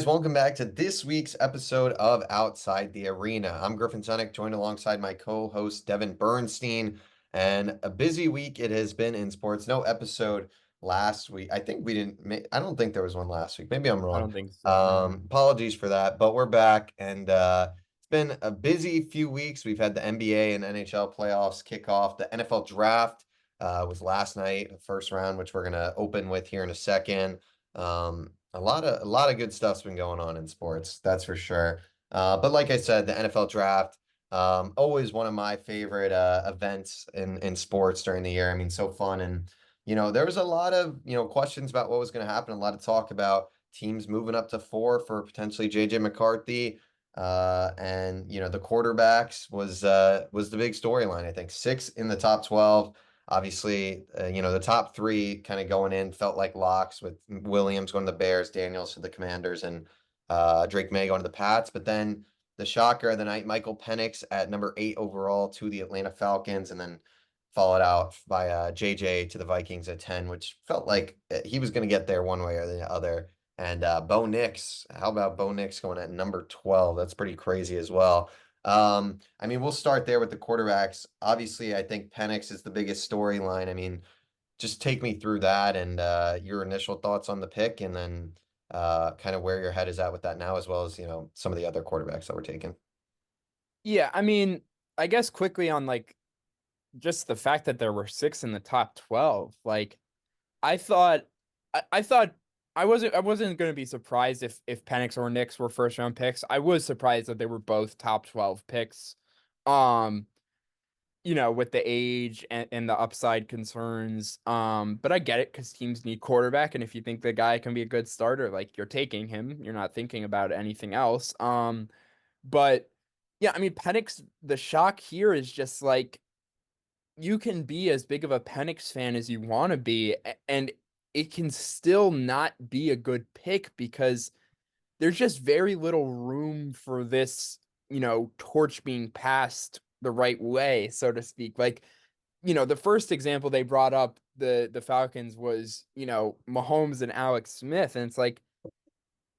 guys, welcome back to this week's episode of Outside the Arena. I'm Griffin Sonic, joined alongside my co-host Devin Bernstein, and a busy week it has been in sports. No episode last week. I think we didn't make, I don't think there was one last week. Maybe I'm I wrong. don't think so, no. Apologies for that, but we're back and it's been a busy few weeks. We've had the NBA and NHL playoffs kick off. The NFL draft was last night, the first round, which we're going to open with here in a second. A lot of good stuff's been going on in sports, that's for sure. But like I said, the NFL draft, always one of my favorite events in sports during the year. I mean, so fun. And there was a lot of questions about what was going to happen. A lot of talk about teams moving up to four for potentially JJ McCarthy. And the quarterbacks was the big storyline. I think six in the top 12. Obviously, the top three kind of going in felt like locks with Williams going to the Bears, Daniels to the Commanders, and Drake May going to the Pats. But then the shocker of the night, Michael Penix at number 8 overall to the Atlanta Falcons, and then followed out by JJ to the Vikings at 10, which felt like he was going to get there one way or the other. And Bo Nix, how about Bo Nix going at number 12? That's pretty crazy as well. I mean, we'll start there with the quarterbacks. Obviously, I think Penix is the biggest storyline. I mean, just take me through that and your initial thoughts on the pick, and then kind of where your head is at with that now, as well as, some of the other quarterbacks that were taken. Yeah, I mean, I guess quickly on just the fact that there were six in the top 12. I thought I thought I wasn't going to be surprised if Penix or Knicks were first round picks. I was surprised that they were both top 12 picks. Um, with the age and the upside concerns. But I get it because teams need quarterback, and if you think the guy can be a good starter, like you're taking him, you're not thinking about anything else. But yeah, I mean, Penix, the shock here is just like you can be as big of a Penix fan as you want to be, and it can still not be a good pick because there's just very little room for this, torch being passed the right way, so to speak. The first example they brought up, the Falcons, was, Mahomes and Alex Smith, and it's like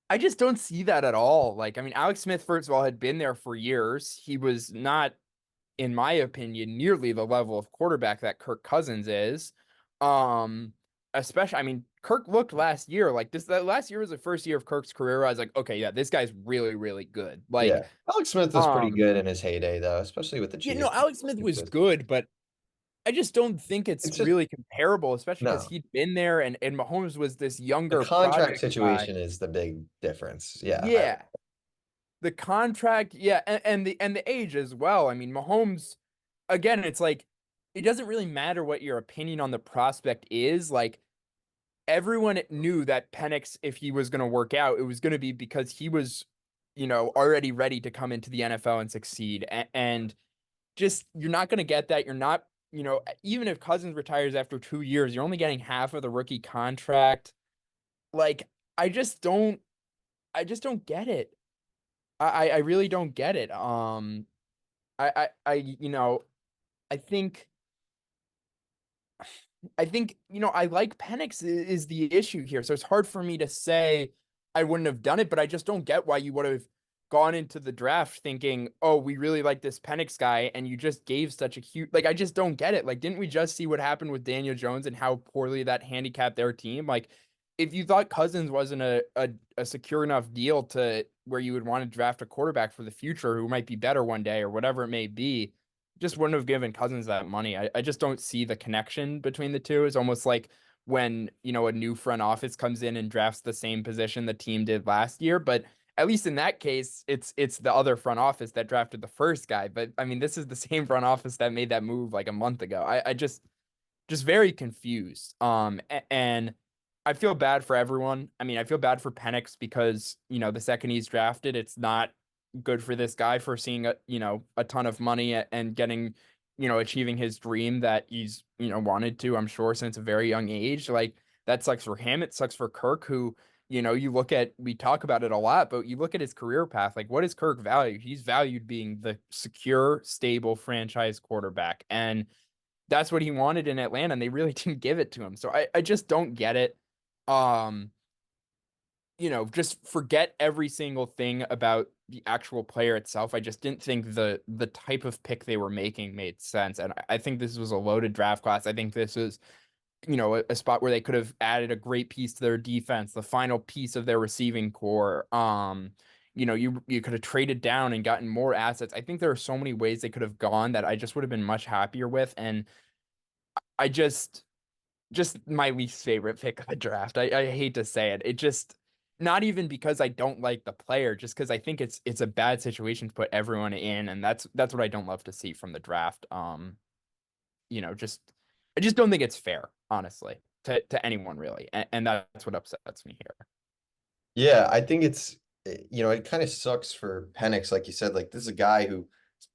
I just don't see that at all. Like, I mean, Alex Smith, first of all, had been there for years. He was not, in my opinion, nearly the level of quarterback that Kirk Cousins is. Um, Especially, I mean, Kirk looked last year like this. That last year was the first year of Kirk's career. I was like, okay, yeah, this guy's really, really good. Yeah. Alex Smith was pretty good in his heyday, though, especially with the Yeah, Chiefs. no, Alex Smith was good, but I just don't think it's It's just, really comparable, especially because no. he'd been there and Mahomes was this The younger contract project guy. situation is the big difference. Yeah. Yeah, the contract, yeah, and the age as well. I mean, Mahomes, again, it's like it doesn't really matter what your opinion on the prospect is. Like everyone knew that Penix, if he was going to work out, it was going to be because he was, already ready to come into the NFL and succeed. And just you're not going to get that. You're not, even if Cousins retires after 2 years, you're only getting half of the rookie contract. Like I just don't, I just don't get it. I really don't get it. I think I like Penix is the issue here. So it's hard for me to say I wouldn't have done it, but I just don't get why you would have gone into the draft thinking, oh, we really like this Penix guy, and you just gave such a huge, like, I just don't get it. Like, didn't we just see what happened with Daniel Jones and how poorly that handicapped their team? Like, if you thought Cousins wasn't a secure enough deal to where you would want to draft a quarterback for the future who might be better one day or whatever it may be, just wouldn't have given Cousins that money. I just don't see the connection between the two. It's almost like when, a new front office comes in and drafts the same position the team did last year. But at least in that case, it's the other front office that drafted the first guy. But I mean, this is the same front office that made that move like a month ago. I just very confused. And I feel bad for everyone. I mean, I feel bad for Penix because, the second he's drafted, it's not good for this guy for seeing a ton of money and getting, achieving his dream that he's, wanted to, I'm sure, since a very young age. Like that sucks for him. It sucks for Kirk, who, we talk about it a lot, but you look at his career path, like what is Kirk valued? He's valued being the secure, stable franchise quarterback. And that's what he wanted in Atlanta, and they really didn't give it to him. So I just don't get it. Um, just forget every single thing about the actual player itself. I just didn't think the type of pick they were making made sense. And I think this was a loaded draft class. I think this was, a spot where they could have added a great piece to their defense, the final piece of their receiving core. You could have traded down and gotten more assets. I think there are so many ways they could have gone that I just would have been much happier with. And I just my least favorite pick of the draft. I hate to say it. It just not even because I don't like the player, just because I think it's a bad situation to put everyone in, and that's what I don't love to see from the draft. Just I just don't think it's fair, honestly, to anyone really, and that's what upsets me here. Yeah, I think it kind of sucks for Penix, like you said. Like this is a guy who's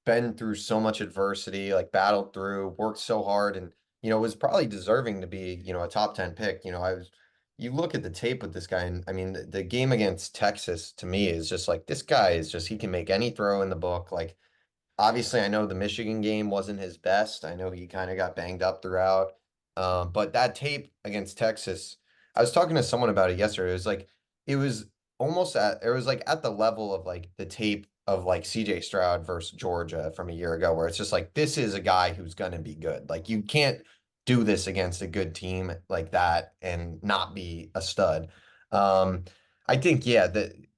been through so much adversity, like battled through, worked so hard, and was probably deserving to be, a top 10 pick. You look at the tape with this guy, and I mean, the game against Texas to me is just like this guy is just he can make any throw in the book. Like obviously, I know the Michigan game wasn't his best. I know he kind of got banged up throughout. But that tape against Texas, I was talking to someone about it yesterday. It was it was like at the level of like the tape of like CJ Stroud versus Georgia from a year ago, where it's just like, this is a guy who's going to be good. Like, you can't do this against a good team like that and not be a stud. I think, yeah,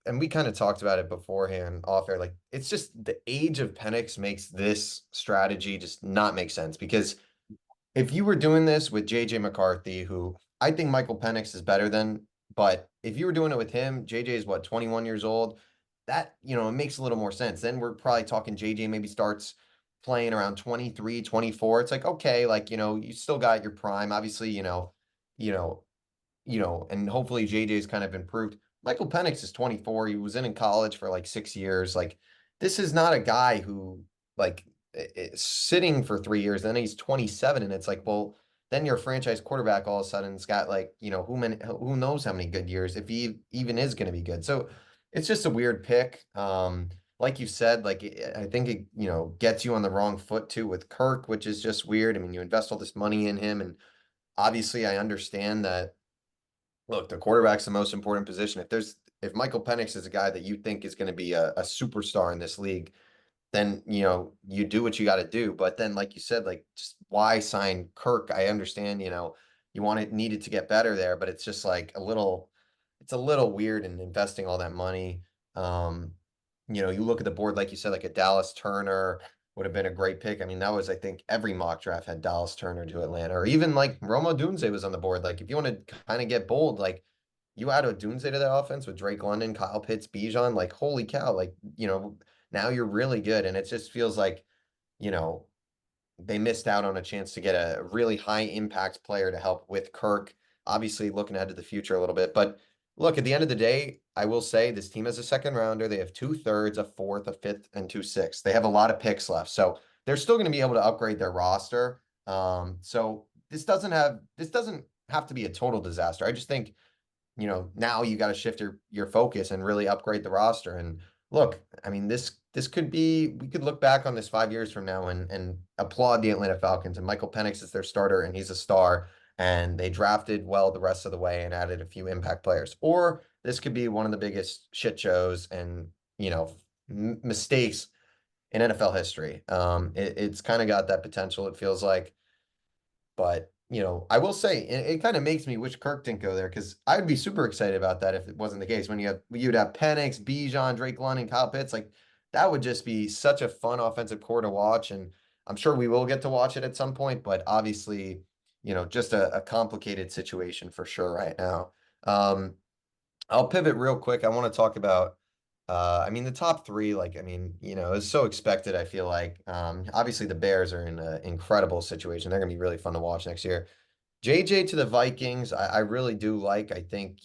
and we kind of talked about it beforehand off air. Like, it's just the age of Penix makes this strategy just not make sense because if you were doing this with JJ McCarthy, who I think Michael Penix is better than, but if you were doing it with him, JJ is what, 21 years old? That, it makes a little more sense. Then we're probably talking JJ maybe starts playing around 23, 24. It's like, okay, like, you still got your prime. Obviously, you know, and hopefully JJ's kind of improved. Michael Penix is 24. He was in college for like 6 years. Like, this is not a guy who, like, is sitting for 3 years. Then he's 27, and it's like, well, then your franchise quarterback all of a sudden has got like, who knows how many good years if he even is going to be good. So it's just a weird pick. Like you said, like I think it, gets you on the wrong foot too with Kirk, which is just weird. I mean, you invest all this money in him, and obviously I understand that. Look, the quarterback's the most important position. If Michael Penix is a guy that you think is going to be a superstar in this league, then you do what you got to do. But then, like you said, like just why sign Kirk? I understand, you needed to get better there, but it's just like it's a little weird in investing all that money. Um, you look at the board, like you said, like a Dallas Turner would have been a great pick. I mean, that was, I think, every mock draft had Dallas Turner to Atlanta, or even like Roma Dunze was on the board. Like, if you want to kind of get bold, like you add a Dunze to that offense with Drake London, Kyle Pitts, Bijan, like holy cow, like now you're really good. And it just feels like, you know, they missed out on a chance to get a really high impact player to help with Kirk. Obviously, looking ahead to the future a little bit. But look, at the end of the day, I will say this team has a second rounder. They have two thirds, a fourth, a fifth, and two sixths. They have a lot of picks left. So they're still going to be able to upgrade their roster. So this doesn't have to be a total disaster. I just think now you got to shift your focus and really upgrade the roster. And look, I mean, this could be we could look back on this 5 years from now and applaud the Atlanta Falcons and Michael Penix is their starter and he's a star and they drafted well the rest of the way and added a few impact players. Or this could be one of the biggest shit shows and mistakes in NFL history. It's kind of got that potential. It feels like. But, I will say it kind of makes me wish Kirk didn't go there because I'd be super excited about that if it wasn't the case. When you'd have Penix, Bijan, Drake London, Kyle Pitts, like that would just be such a fun offensive core to watch. And I'm sure we will get to watch it at some point, but obviously, just a complicated situation for sure right now. Um, I'll pivot real quick. I want to talk about I mean the top three, like I mean, it's so expected, I feel like. Obviously the Bears are in an incredible situation. They're gonna be really fun to watch next year. JJ to the Vikings, I really do like. I think,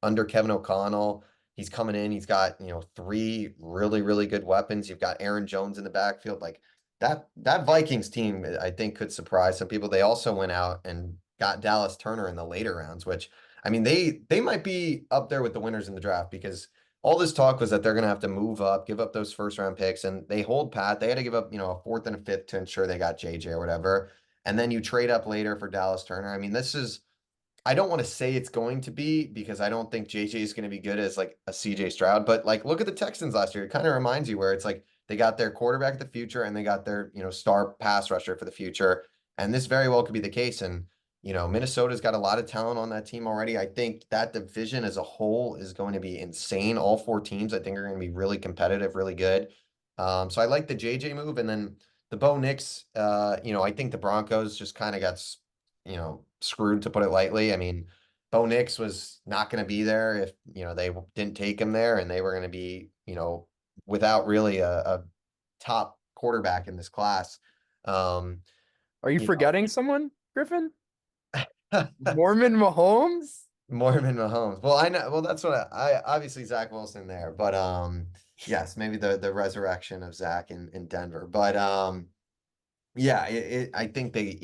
under Kevin O'Connell, he's coming in. He's got, three really, really good weapons. You've got Aaron Jones in the backfield. Like that Vikings team, I think, could surprise some people. They also went out and got Dallas Turner in the later rounds, which I mean, they might be up there with the winners in the draft because all this talk was that they're gonna have to move up, give up those first round picks, and they hold pat. They had to give up, a fourth and a fifth to ensure they got JJ or whatever and then you trade up later for Dallas Turner. I mean, this is I don't want to say it's going to be because I don't think JJ is going to be good as like a CJ Stroud, but like look at the Texans last year. It kind of reminds you where it's like they got their quarterback of the future and they got their, star pass rusher for the future. And this very well could be the case. And, Minnesota's got a lot of talent on that team already. I think that division as a whole is going to be insane. All four teams, I think, are going to be really competitive, really good. So I like the JJ move. And then the Bo Nix, I think the Broncos just kind of got screwed to put it lightly. I mean, Bo Nix was not going to be there if, they didn't take him there and they were going to be, without really a top quarterback in this class. Um, Are you you forgetting someone, Griffin? know, Mormon Mahomes? Mormon Mahomes. Well, I know. Well, that's what I obviously Zach Wilson there, but yes, maybe the resurrection of Zach in Denver, but yeah, I think they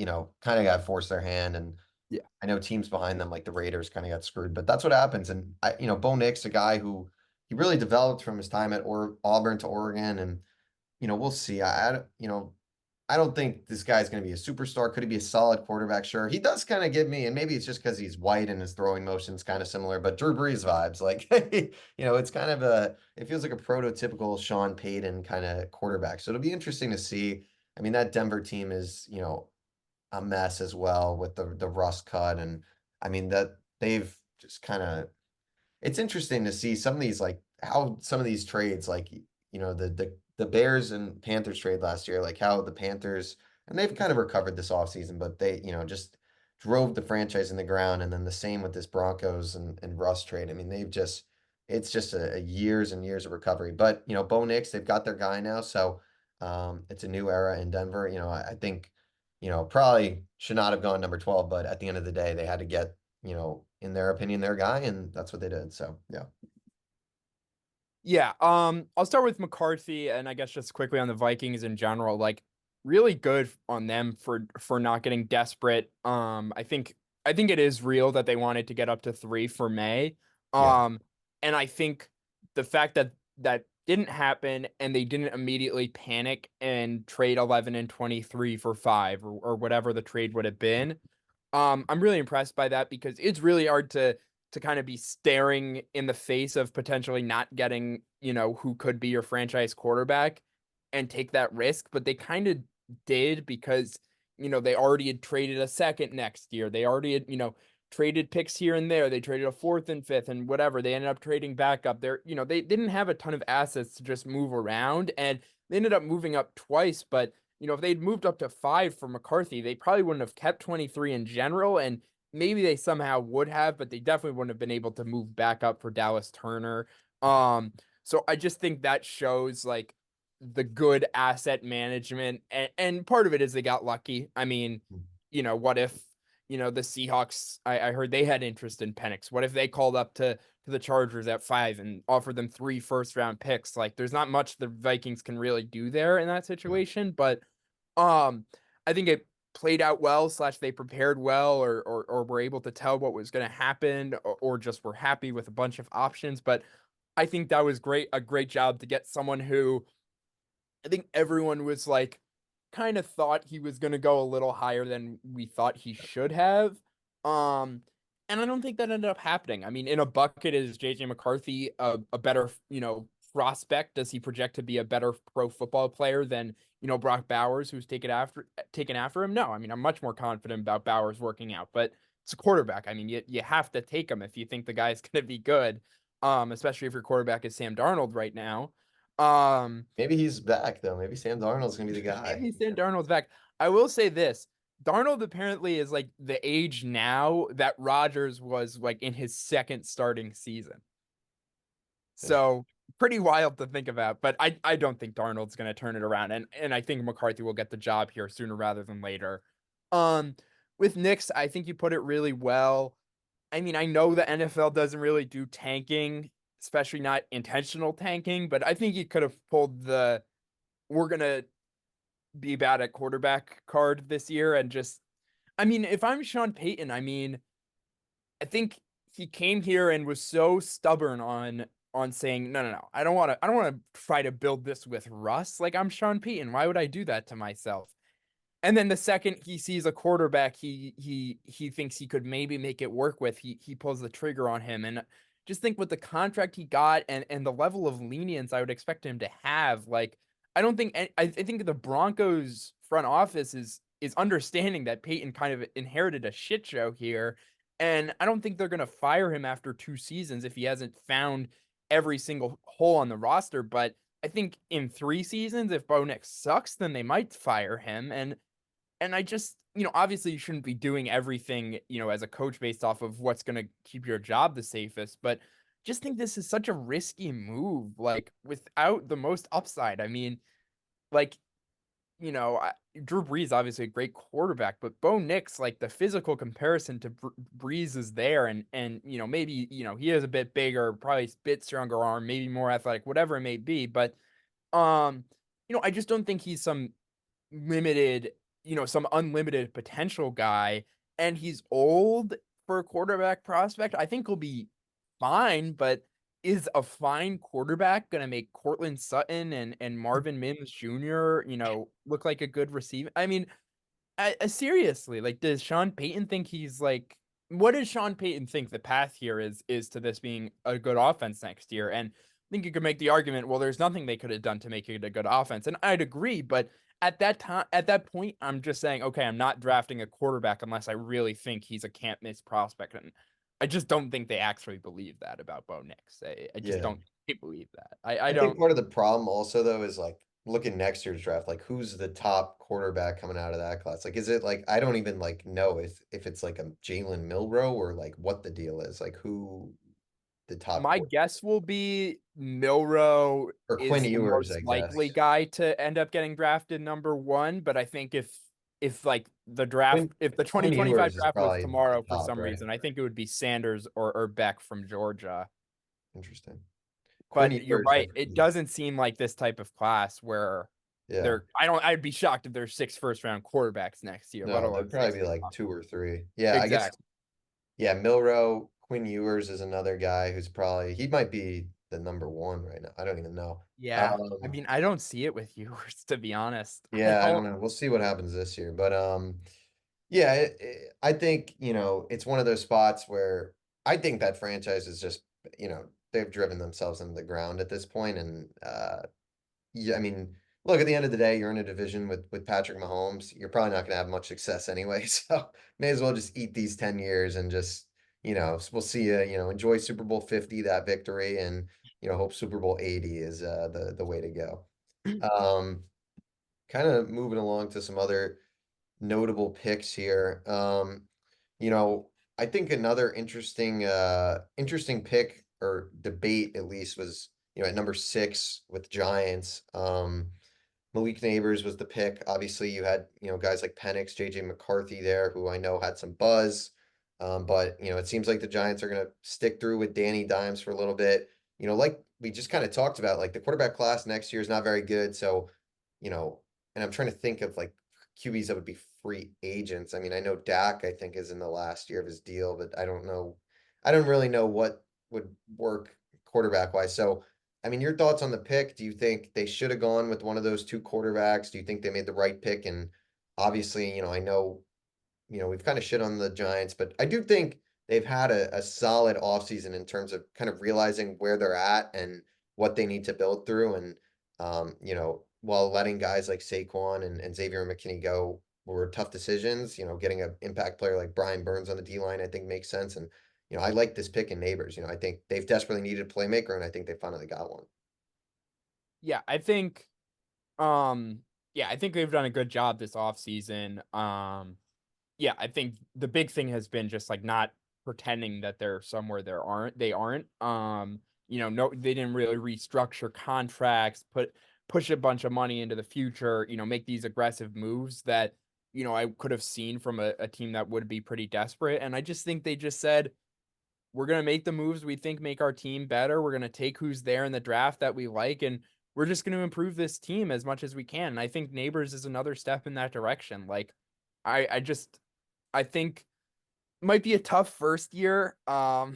kind of got forced their hand, and Yeah. I know teams behind them like the Raiders kind of got screwed, but that's what happens. And Bo Nix, a guy who he really developed from his time at Auburn to Oregon, and we'll see. I don't think this guy's going to be a superstar. Could he be a solid quarterback? Sure. He does kind of give me, and maybe it's just because he's white and his throwing motion's kind of similar, but Drew Brees vibes. Like, it's kind of it feels like a prototypical Sean Payton kind of quarterback. So it'll be interesting to see. I mean, that Denver team is, a mess as well with the rust cut. And I mean, that they've just kind of, it's interesting to see some of these like how some of these trades like the Bears and Panthers trade last year, like how the Panthers and they've kind of recovered this offseason, but they just drove the franchise in the ground. And then the same with this Broncos and Russ trade. I mean, it's just a years and years of recovery. But Bo Nix, they've got their guy now, so it's a new era in Denver. I think probably should not have gone number 12, but at the end of the day, they had to get in their opinion, their guy, and that's what they did. So yeah. Yeah, I'll start with McCarthy and I guess just quickly on the Vikings in general, like really good on them for not getting desperate. I think it is real that they wanted to get up to 3 for May. Yeah. Um, and I think the fact that that didn't happen and they didn't immediately panic and trade 11 and 23 for 5 or whatever the trade would have been. I'm really impressed by that because it's really hard to kind of be staring in the face of potentially not getting, who could be your franchise quarterback and take that risk. But they kind of did because, they already had traded a second next year. They already had, traded picks here and there. They traded a fourth and fifth and whatever. They ended up trading back up there. They didn't have a ton of assets to just move around and they ended up moving up twice. But, if they'd moved up to 5 for McCarthy, they probably wouldn't have kept 23 in general. And maybe they somehow would have, but they definitely wouldn't have been able to move back up for Dallas Turner. So I just think that shows like the good asset management, and part of it is they got lucky. I mean, what if the Seahawks? I heard they had interest in Penix. What if they called up to the Chargers at 5 and offered them 3 first-round picks? Like, there's not much the Vikings can really do there in that Yeah. situation, but I think it played out well, slash they prepared well, or were able to tell what was going to happen, or just were happy with a bunch of options. But I think that was a great job to get someone who I think everyone was like kind of thought he was going to go a little higher than we thought he should have. Um, and I don't think that ended up happening. I mean, in a bucket, is JJ McCarthy a better, prospect? Does he project to be a better pro football player than, Brock Bowers, who's taken after him? No, I mean, I'm much more confident about Bowers working out, but it's a quarterback. I mean, you have to take him if you think the guy's going to be good. Especially if your quarterback is Sam Darnold right now. Um, Maybe he's back though. Maybe Sam Darnold's gonna be the guy. Maybe Sam Darnold's back. I will say this. Darnold apparently is like the age now that Rodgers was like in his second starting season. So pretty wild to think about, but I don't think Darnold's going to turn it around, and I think McCarthy will get the job here sooner rather than later. Um, with Knicks, I think you put it really well. I mean, I know the NFL doesn't really do tanking, especially not intentional tanking, but I think you could have pulled the we're gonna be bad at quarterback card this year and just I mean, if I'm Sean Payton, I mean, I think he came here and was so stubborn on saying, no, no, no, I don't want to try to build this with Russ. Like I'm Sean Payton. Why would I do that to myself? And then the second he sees a quarterback he thinks he could maybe make it work with, he pulls the trigger on him. And just think with the contract he got and the level of lenience I would expect him to have, like I don't think I think the Broncos front office is understanding that Peyton kind of inherited a shit show here. And I don't think they're gonna fire him after 2 seasons if he hasn't found every single hole on the roster. But I think in 3 seasons, if Bo Nix sucks, then they might fire him. And I just, obviously you shouldn't be doing everything, as a coach based off of what's going to keep your job the safest, but just think this is such a risky move, like without the most upside. I mean, like, Drew Brees obviously a great quarterback, but Bo Nix, like the physical comparison to Brees is there, and maybe he is a bit bigger, probably a bit stronger arm, maybe more athletic, whatever it may be, but um, I just don't think he's limited, some unlimited potential guy, and he's old for a quarterback prospect. I think he'll be fine, but is a fine quarterback going to make Cortland Sutton and Marvin Mims Jr., look like a good receiver? I mean, seriously, like, does Sean Payton think he's like, what does Sean Payton think the path here is to this being a good offense next year? And I think you could make the argument, well, there's nothing they could have done to make it a good offense. And I'd agree, but at that point, I'm just saying, okay, I'm not drafting a quarterback unless I really think he's a can't miss prospect. And I just don't think they actually believe that about Bo Nix. I just Yeah. don't believe that. I I think don't. part of the problem also though is like looking next year's draft, like who's the top quarterback coming out of that class? Like, is it like I don't even like know if it's like a Jalen Milrow or like what the deal is, like who the top My quarter guess will be Milrow or Quinn is the Ewers, most I likely guess. guy to end up getting drafted number one. But I think if like the draft, if the Quinn 2025 Ewers is draft was probably the tomorrow for top, some right? reason, I think it would be Sanders or Beck from Georgia. Interesting. Quinn But you're Ewers, I right. think It he's doesn't seem like this type of class where yeah. I'd be shocked if there's 6 first round quarterbacks next year, let No, alone there'd probably six. be like two or three. Yeah, I guess Exactly. yeah, Milrow, Quinn Ewers is another guy who's probably he might be the number one right now. I don't even know. Yeah. I Um, mean, I don't see it with you, to be honest. I yeah, I don't don't. know. We'll see what happens this year. But yeah, I think, it's one of those spots where I think that franchise is just, they've driven themselves into the ground at this point. And yeah, I mean, look, at the end of the day, you're in a division with Patrick Mahomes. You're probably not going to have much success anyway. So may as well just eat these 10 years and just, we'll see you, enjoy Super Bowl 50, that victory, and, hope Super Bowl 80 is the way to go. Um, Kind of moving along to some other notable picks here. You know, I think another interesting pick or debate at least was, at number 6 with Giants. Malik Neighbors was the pick. Obviously, you had, guys like Penix, JJ McCarthy there, who I know had some buzz. But, it seems like the Giants are going to stick through with Danny Dimes for a little bit. Like we just kind of talked about, like the quarterback class next year is not very good. So, you know, and I'm trying to think of like QBs that would be free agents. I mean, I know Dak, I think, is in the last year of his deal, but I don't know. I don't really know what would work quarterback wise. So, I mean, your thoughts on the pick? Do you think they should have gone with one of those two quarterbacks? Do you think they made the right pick? And obviously, I know, we've kind of shit on the Giants, but I do think they've had a solid offseason in terms of kind of realizing where they're at and what they need to build through. And, while letting guys like Saquon and Xavier McKinney go were tough decisions, getting an impact player like Brian Burns on the D line, I think makes sense. And, I like this pick in Neighbors. I think they've desperately needed a playmaker, and I think they finally got one. Yeah, I think um yeah, I think they've done a good job this offseason. Yeah, I think the big thing has been just like not pretending that they're somewhere they aren't. No, they didn't really restructure contracts, push a bunch of money into the future, make these aggressive moves that, I could have seen from a team that would be pretty desperate. And I just think they just said, we're going to make the moves we think make our team better. We're going to take who's there in the draft that we like, and we're just going to improve this team as much as we can. And I think Neighbors is another step in that direction. Like, I just, I think might be a tough first year. I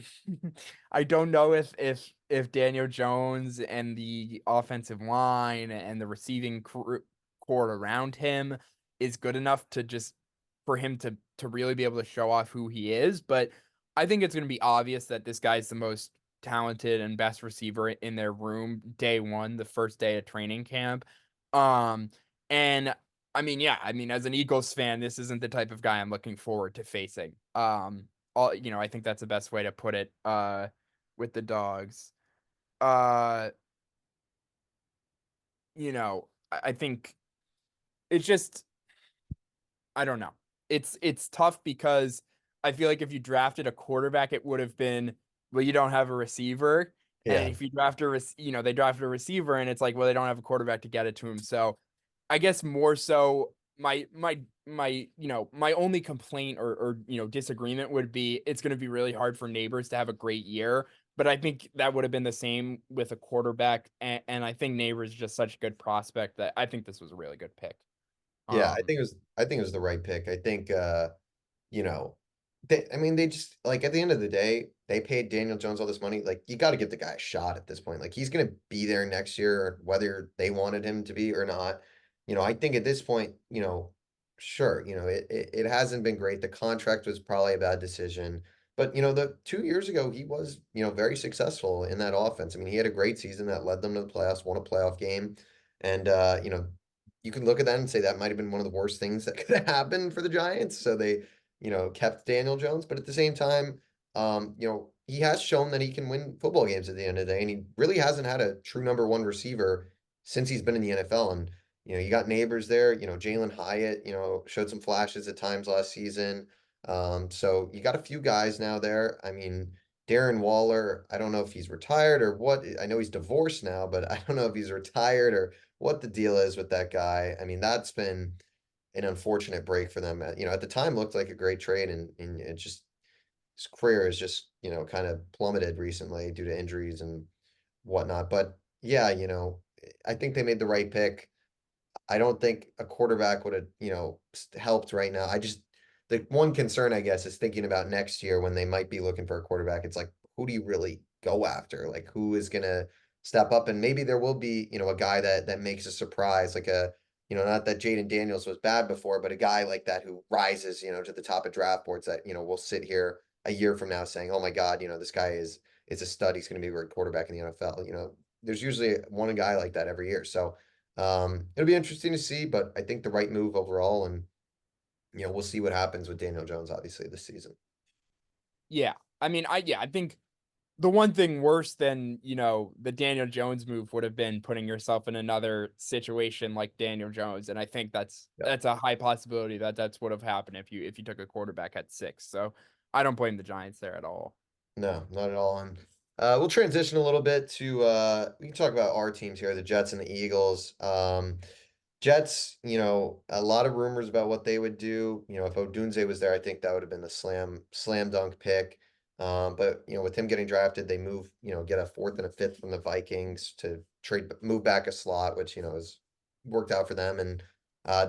don't know if Daniel Jones and the offensive line and the receiving core around him is good enough to just for him to really be able to show off who he is. But I think it's going to be obvious that this guy's the most talented and best receiver in their room day one, the first day of training camp. Um, and I mean, yeah, I mean, as an Eagles fan, this isn't the type of guy I'm looking forward to facing. I think that's the best way to put it. With the dogs. Uh, I think it's just I don't know. It's tough because I feel like if you drafted a quarterback, it would have been, well, you don't have a receiver. And Yeah. if you draft they drafted a receiver and it's like, well, they don't have a quarterback to get it to him. So I guess more so my only complaint or disagreement would be it's going to be really hard for Neighbors to have a great year. But I think that would have been the same with a quarterback. And I think Neighbors is just such a good prospect that I think this was a really good pick. Yeah, Um, I think it was the right pick. I think you know, I mean, they just like at the end of the day, they paid Daniel Jones all this money. Like, you got to give the guy a shot at this point. Like, he's going to be there next year, whether they wanted him to be or not. I think at this point, sure, it hasn't been great. The contract was probably a bad decision. But, the 2 years ago, he was, very successful in that offense. I mean, he had a great season that led them to the playoffs, won a playoff game. And, you can look at that and say that might have been one of the worst things that could have happened for the Giants. So they, kept Daniel Jones. But at the same time, he has shown that he can win football games at the end of the day. And he really hasn't had a true number one receiver since he's been in the NFL. And, you got Neighbors there, Jalen Hyatt, showed some flashes at times last season. So you got a few guys now there. I mean, Darren Waller, I don't know if he's retired or what. I know he's divorced now, but I don't know if he's retired or what the deal is with that guy. I mean, that's been an unfortunate break for them. At the time looked like a great trade, and it just his career has just kind of plummeted recently due to injuries and whatnot. But yeah, I think they made the right pick. I don't think a quarterback would have, helped right now. The one concern, I guess, is thinking about next year when they might be looking for a quarterback. It's like, who do you really go after? Like, who is gonna step up? And maybe there will be, a guy that makes a surprise, like not that Jaden Daniels was bad before, but a guy like that who rises, to the top of draft boards that, will sit here a year from now saying, oh my God, this guy is a stud. He's gonna be a great quarterback in the NFL. There's usually one guy like that every year. So it'll be interesting to see, but I think the right move overall, and we'll see what happens with Daniel Jones, obviously, this season. yeah. I think the one thing worse than, the Daniel Jones move would have been putting yourself in another situation like Daniel Jones. And I think that's Yeah. that's a high possibility that that's would have happened if you took a quarterback at 6. So I don't blame the Giants there at all. No, not at all. And we'll transition a little bit to we can talk about our teams here, the Jets and the Eagles. Jets, a lot of rumors about what they would do. If Odunze was there, I think that would have been the slam dunk pick. But with him getting drafted, they move, get a fourth and a fifth from the Vikings to move back a slot, which has worked out for them. And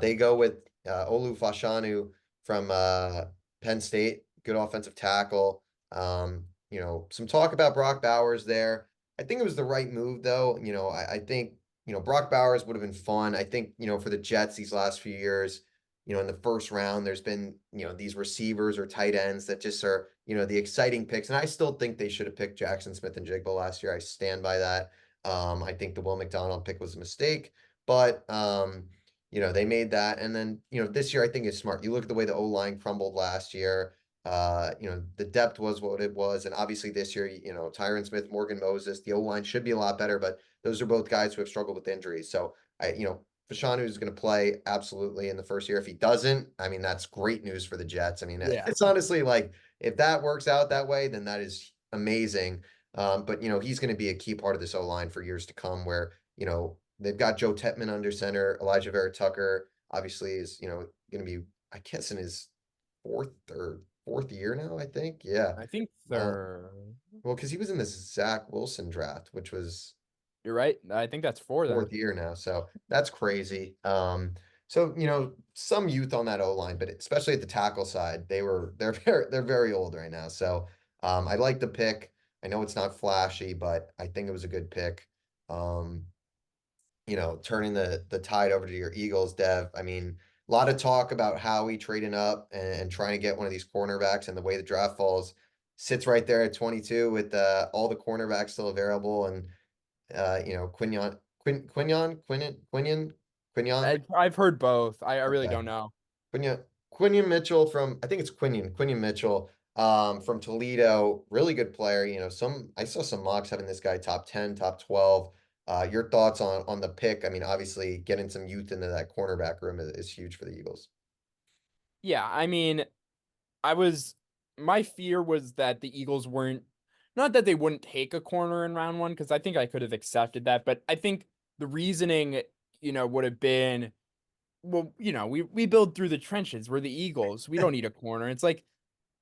they go with Olu Fashanu from Penn State, good offensive tackle. Some talk about Brock Bowers there. I think it was the right move, though. I think Brock Bowers would have been fun. I think, for the Jets these last few years, in the first round, there's been, these receivers or tight ends that just are, the exciting picks. And I still think they should have picked Jackson Smith and Jigba last year. I stand by that. I think the Will McDonald pick was a mistake, but, they made that. And then, this year I think is smart. You look at the way the O-line crumbled last year. The depth was what it was. And obviously this year, Tyron Smith, Morgan Moses, the O-line should be a lot better, but those are both guys who have struggled with injuries. So Fashanu is going to play absolutely in the first year. If he doesn't, I mean, that's great news for the Jets. I mean, Yeah. it's honestly like if that works out that way, then that is amazing. But he's going to be a key part of this O line for years to come. Where they've got Joe Tetman under center, Elijah Vera Tucker obviously is going to be, I guess, in his fourth year now. I think, yeah. I think Uh, they're well, because he was in this Zach Wilson draft, which was You're right. I think that's 4 then. fourth year now. So that's crazy. So some youth on that O line, but especially at the tackle side, they're very old right now. So I like the pick. I know it's not flashy, but I think it was a good pick. Um, Turning the tide over to your Eagles, Dev. I mean, a lot of talk about Howie trading up and trying to get one of these cornerbacks, and the way the draft falls sits right there at 22 with all the cornerbacks still available, and Quinion. I've heard both. I really Okay. don't know. Quinion Mitchell from, I think it's Quinion Mitchell, from Toledo, really good player. I saw some mocks having this guy top 10, top 12. Your thoughts on the pick? I mean, obviously getting some youth into that cornerback room is huge for the Eagles. Yeah, I mean, I was my fear was that the Eagles weren't not that they wouldn't take a corner in round one, because I think I could have accepted that, but I think the reasoning, would have been, well, we build through the trenches. We're the Eagles. We don't need a corner. It's like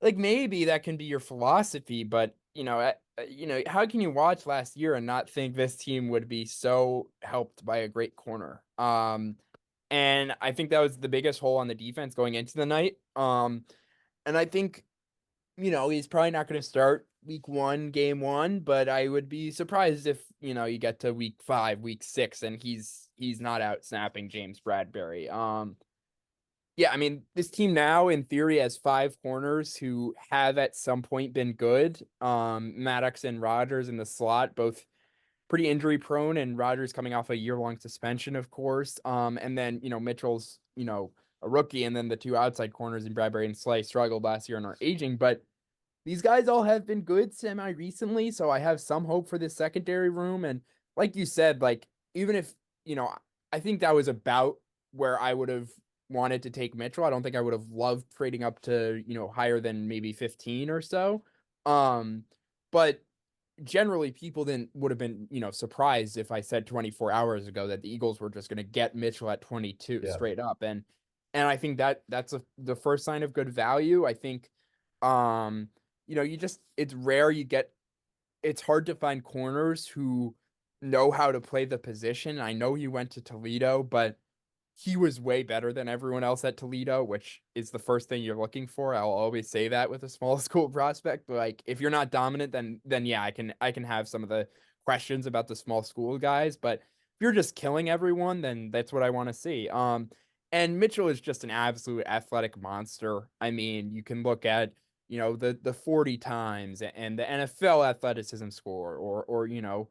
maybe that can be your philosophy, but how can you watch last year and not think this team would be so helped by a great corner? And I think that was the biggest hole on the defense going into the night. And I think, he's probably not going to start week one, game one, but I would be surprised if, you get to week five, week six, and he's not out snapping James Bradbury. Yeah, I mean, this team now in theory has five corners who have at some point been good. Maddox and Rogers in the slot, both pretty injury prone, and Rogers coming off a year-long suspension, of course. And then, Mitchell's, a rookie, and then the two outside corners in Bradbury and Slay struggled last year and are aging. But these guys all have been good semi recently, so I have some hope for this secondary room. And like you said, like even if, I think that was about where I would have wanted to take Mitchell. I don't think I would have loved trading up to, higher than maybe 15 or so. But generally people then would have been, surprised if I said 24 hours ago that the Eagles were just going to get Mitchell at 22 Yeah. straight up. And I think that's the first sign of good value. I think um it's rare it's hard to find corners who know how to play the position. I know he went to Toledo, but he was way better than everyone else at Toledo, which is the first thing you're looking for. I'll always say that with a small school prospect, but like if you're not dominant, then yeah, I can have some of the questions about the small school guys, but if you're just killing everyone, then that's what I want to see. And Mitchell is just an absolute athletic monster. I mean, you can look at the 40 times and the NFL athleticism score, or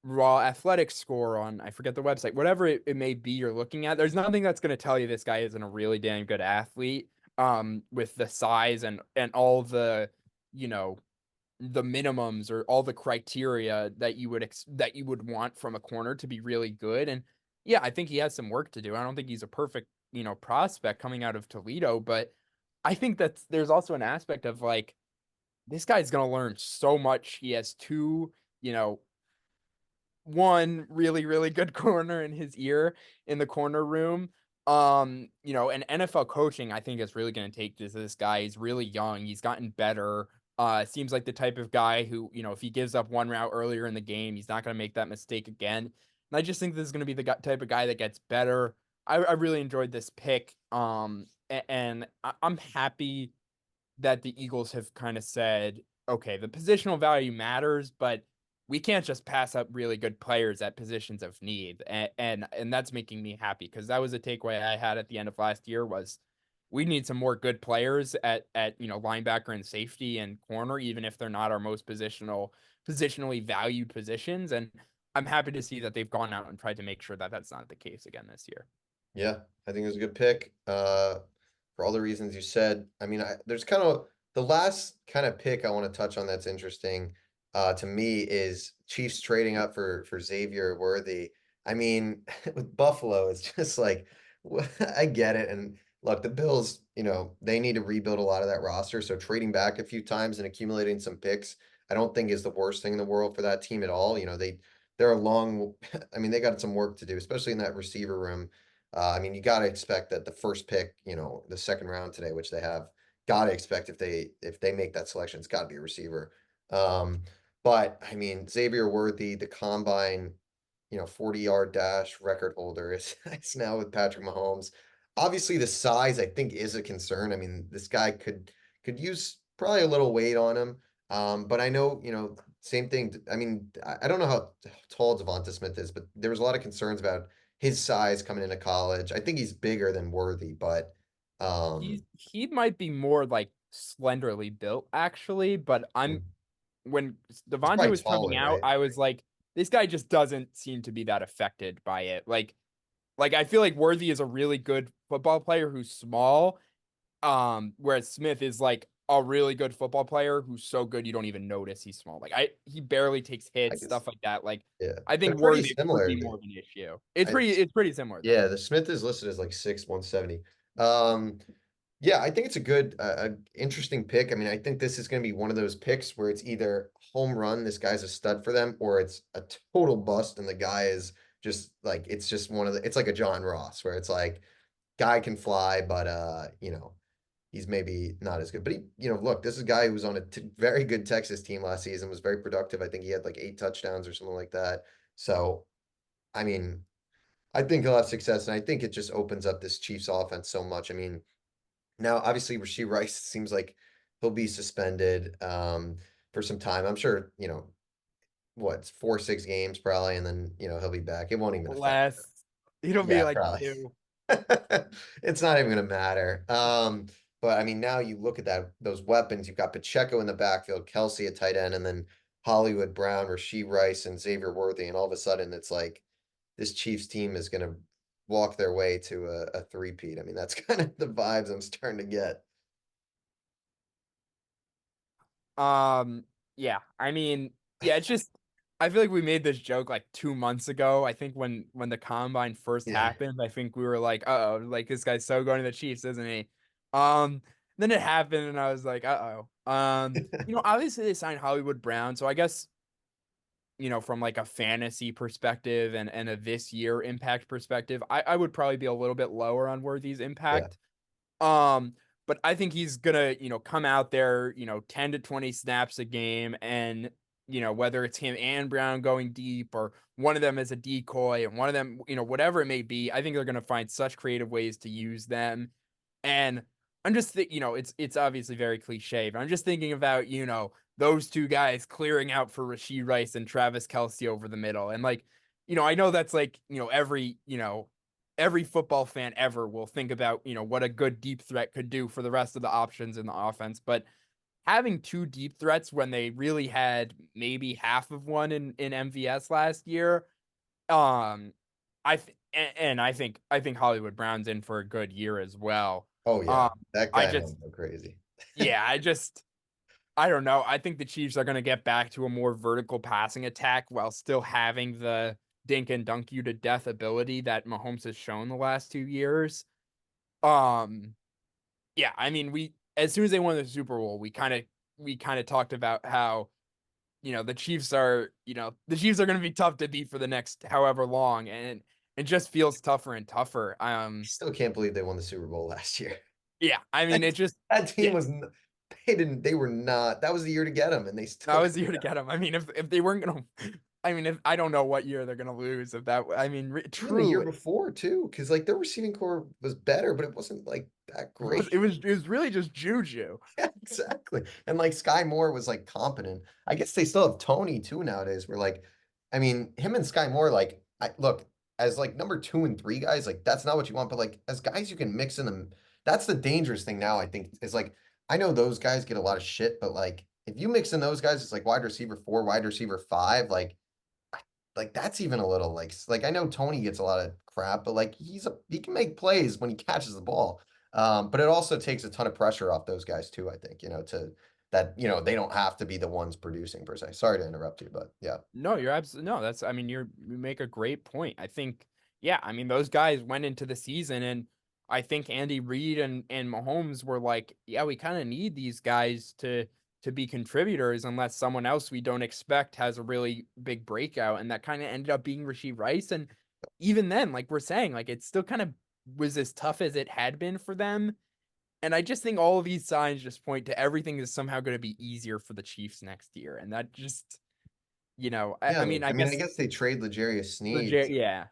raw athletic score on, I forget the website, whatever it may be you're looking at. There's nothing that's going to tell you this guy isn't a really damn good athlete, with the size and all you know the minimums or all the criteria that you would want from a corner to be really good. And yeah, I think he has some work to do. I don't think he's a perfect, prospect coming out of Toledo, but I think that there's also an aspect of like this guy's going to learn so much. He has two, one really, really good corner in his ear in the corner room. And NFL coaching, I think, is really going to take this guy. He's really young. He's gotten better. Seems like the type of guy who, if he gives up one route earlier in the game, he's not going to make that mistake again. And I just think this is going to be the type of guy that gets better. I really enjoyed this pick. And I'm happy that the Eagles have kind of said, okay, the positional value matters, but we can't just pass up really good players at positions of need. And that's making me happy, because that was a takeaway I had at the end of last year was we need some more good players at linebacker and safety and corner, even if they're not our most positionally valued positions. And I'm happy to see that they've gone out and tried to make sure that that's not the case again this year. Yeah, I think it was a good pick. For all the reasons you said. I mean, there's kind of the last kind of pick I want to touch on that's interesting to me is Chiefs trading up for Xavier Worthy. I mean, with Buffalo, it's just like I get it. And look, the Bills, they need to rebuild a lot of that roster. So trading back a few times and accumulating some picks, I don't think is the worst thing in the world for that team at all. They're a long, I mean, they got some work to do, especially in that receiver room. I mean, you got to expect that the first pick, the second round today, which they have, got to expect if they make that selection, it's got to be a receiver. Um, but I mean, Xavier Worthy, the combine, 40-yard dash record holder is now with Patrick Mahomes. Obviously, the size I think is a concern. I mean, this guy could use probably a little weight on him. But I know, same thing. I mean, I don't know how tall Devonta Smith is, but there was a lot of concerns about his size coming into college. I think he's bigger than Worthy, but He might be more like slenderly built actually, but when he's Devontae probably was coming taller, out, right? I was like, this guy just doesn't seem to be that affected by it. Like I feel like Worthy is a really good football player who's small, whereas Smith is like a really good football player who's so good you don't even notice he's small. He barely takes I hits, guess stuff like that. Like yeah. I They're think pretty Worthy could similar. be more of an issue. I, It's pretty similar though. yeah, the Smith is listed as like 6'170". Um, yeah, I think it's a good, interesting pick. I mean, I think this is going to be one of those picks where it's either home run, this guy's a stud for them, or it's a total bust, and the guy is just like it's just one of the. It's like a John Ross, where it's like guy can fly, but he's maybe not as good. But look, this is a guy who was on a very good Texas team last season, was very productive. I think he had like 8 touchdowns or something like that. So, I mean, I think he'll have success, and I think it just opens up this Chiefs offense so much. I mean, now obviously Rasheed Rice seems like he'll be suspended for some time. I'm sure, what, 4, 6 games probably, and then he'll be back. It won't even affect. Less, it'll be Yeah, like probably. two. It's not even gonna matter. But I mean, now you look at those weapons. You've got Pacheco in the backfield, Kelsey at tight end, and then Hollywood Brown, Rasheed Rice, and Xavier Worthy, and all of a sudden it's like this Chiefs team is gonna walk their way to a three-peat. I mean, that's kind of the vibes I'm starting to get. Um, yeah, yeah, it's just I feel like we made this joke like 2 months ago. I think when the combine first Yeah. happened, I think we were like, uh-oh, like this guy's so going to the Chiefs, isn't he? Um, then it happened and I was like, uh-oh. Obviously they signed Hollywood Brown, so I guess, from like a fantasy perspective and a this year impact perspective, I would probably be a little bit lower on Worthy's Yeah. impact. Um, but I think he's gonna, come out there, 10 to 20 snaps a game, and whether it's him and Brown going deep or one of them as a decoy and one of them, whatever it may be, I think they're gonna find such creative ways to use them. And I'm just it's obviously very cliche, but I'm just thinking about, those two guys clearing out for Rasheed Rice and Travis Kelce over the middle. And like, I know that's like, every football fan ever will think about, what a good deep threat could do for the rest of the options in the offense. But having two deep threats when they really had maybe half of one in MVS last year, um, I think Hollywood Brown's in for a good year as well. Oh Um, yeah, that I guy might just go crazy. yeah, I don't know. I think the Chiefs are going to get back to a more vertical passing attack while still having the dink and dunk you to death ability that Mahomes has shown the last 2 years. Um, yeah, I mean, we as soon as they won the Super Bowl, we kind of talked about how the Chiefs are going to be tough to beat for the next however long, and it just feels tougher and tougher. I still can't believe they won the Super Bowl last year. Yeah, I mean, That, it just that yeah, team they were not, that was the year to get them, and they that still was couldn't the year to get 'em. get them. I mean, if they weren't gonna, I mean, if I don't know what year they're gonna lose. If that, I mean, Even the year truly, before too, because like their receiving core was better, but it wasn't like that it was great. it was it was really just juju. Yeah, exactly. And like Sky Moore was like competent. I guess they still have Tony too nowadays. Where like, I mean, him and Sky Moore, like, I look as like number 2 and 3 guys, like that's not what you want. But like as guys, you can mix in them. That's the dangerous thing now. I think is like I know those guys get a lot of shit, but like if you mix in those guys, it's like wide receiver 4, wide receiver 5, like that's even a little like I know Tony gets a lot of crap, but like he can make plays when he catches the ball. But it also takes a ton of pressure off those guys too, I think, to that, they don't have to be the ones producing per se. Sorry to interrupt you, but yeah. No, you're absolutely no. That's I mean, you make a great point. I think yeah, I mean those guys went into the season and I think Andy Reid and Mahomes were like, yeah, we kind of need these guys to be contributors unless someone else we don't expect has a really big breakout, and that kind of ended up being Rasheed Rice. And even then, like we're saying, like it still kind of was as tough as it had been for them. And I just think all of these signs just point to everything is somehow going to be easier for the Chiefs next year, and that just I Yeah, mean, I I mean, I guess guess they trade L'Jarius Sneed legit, yeah,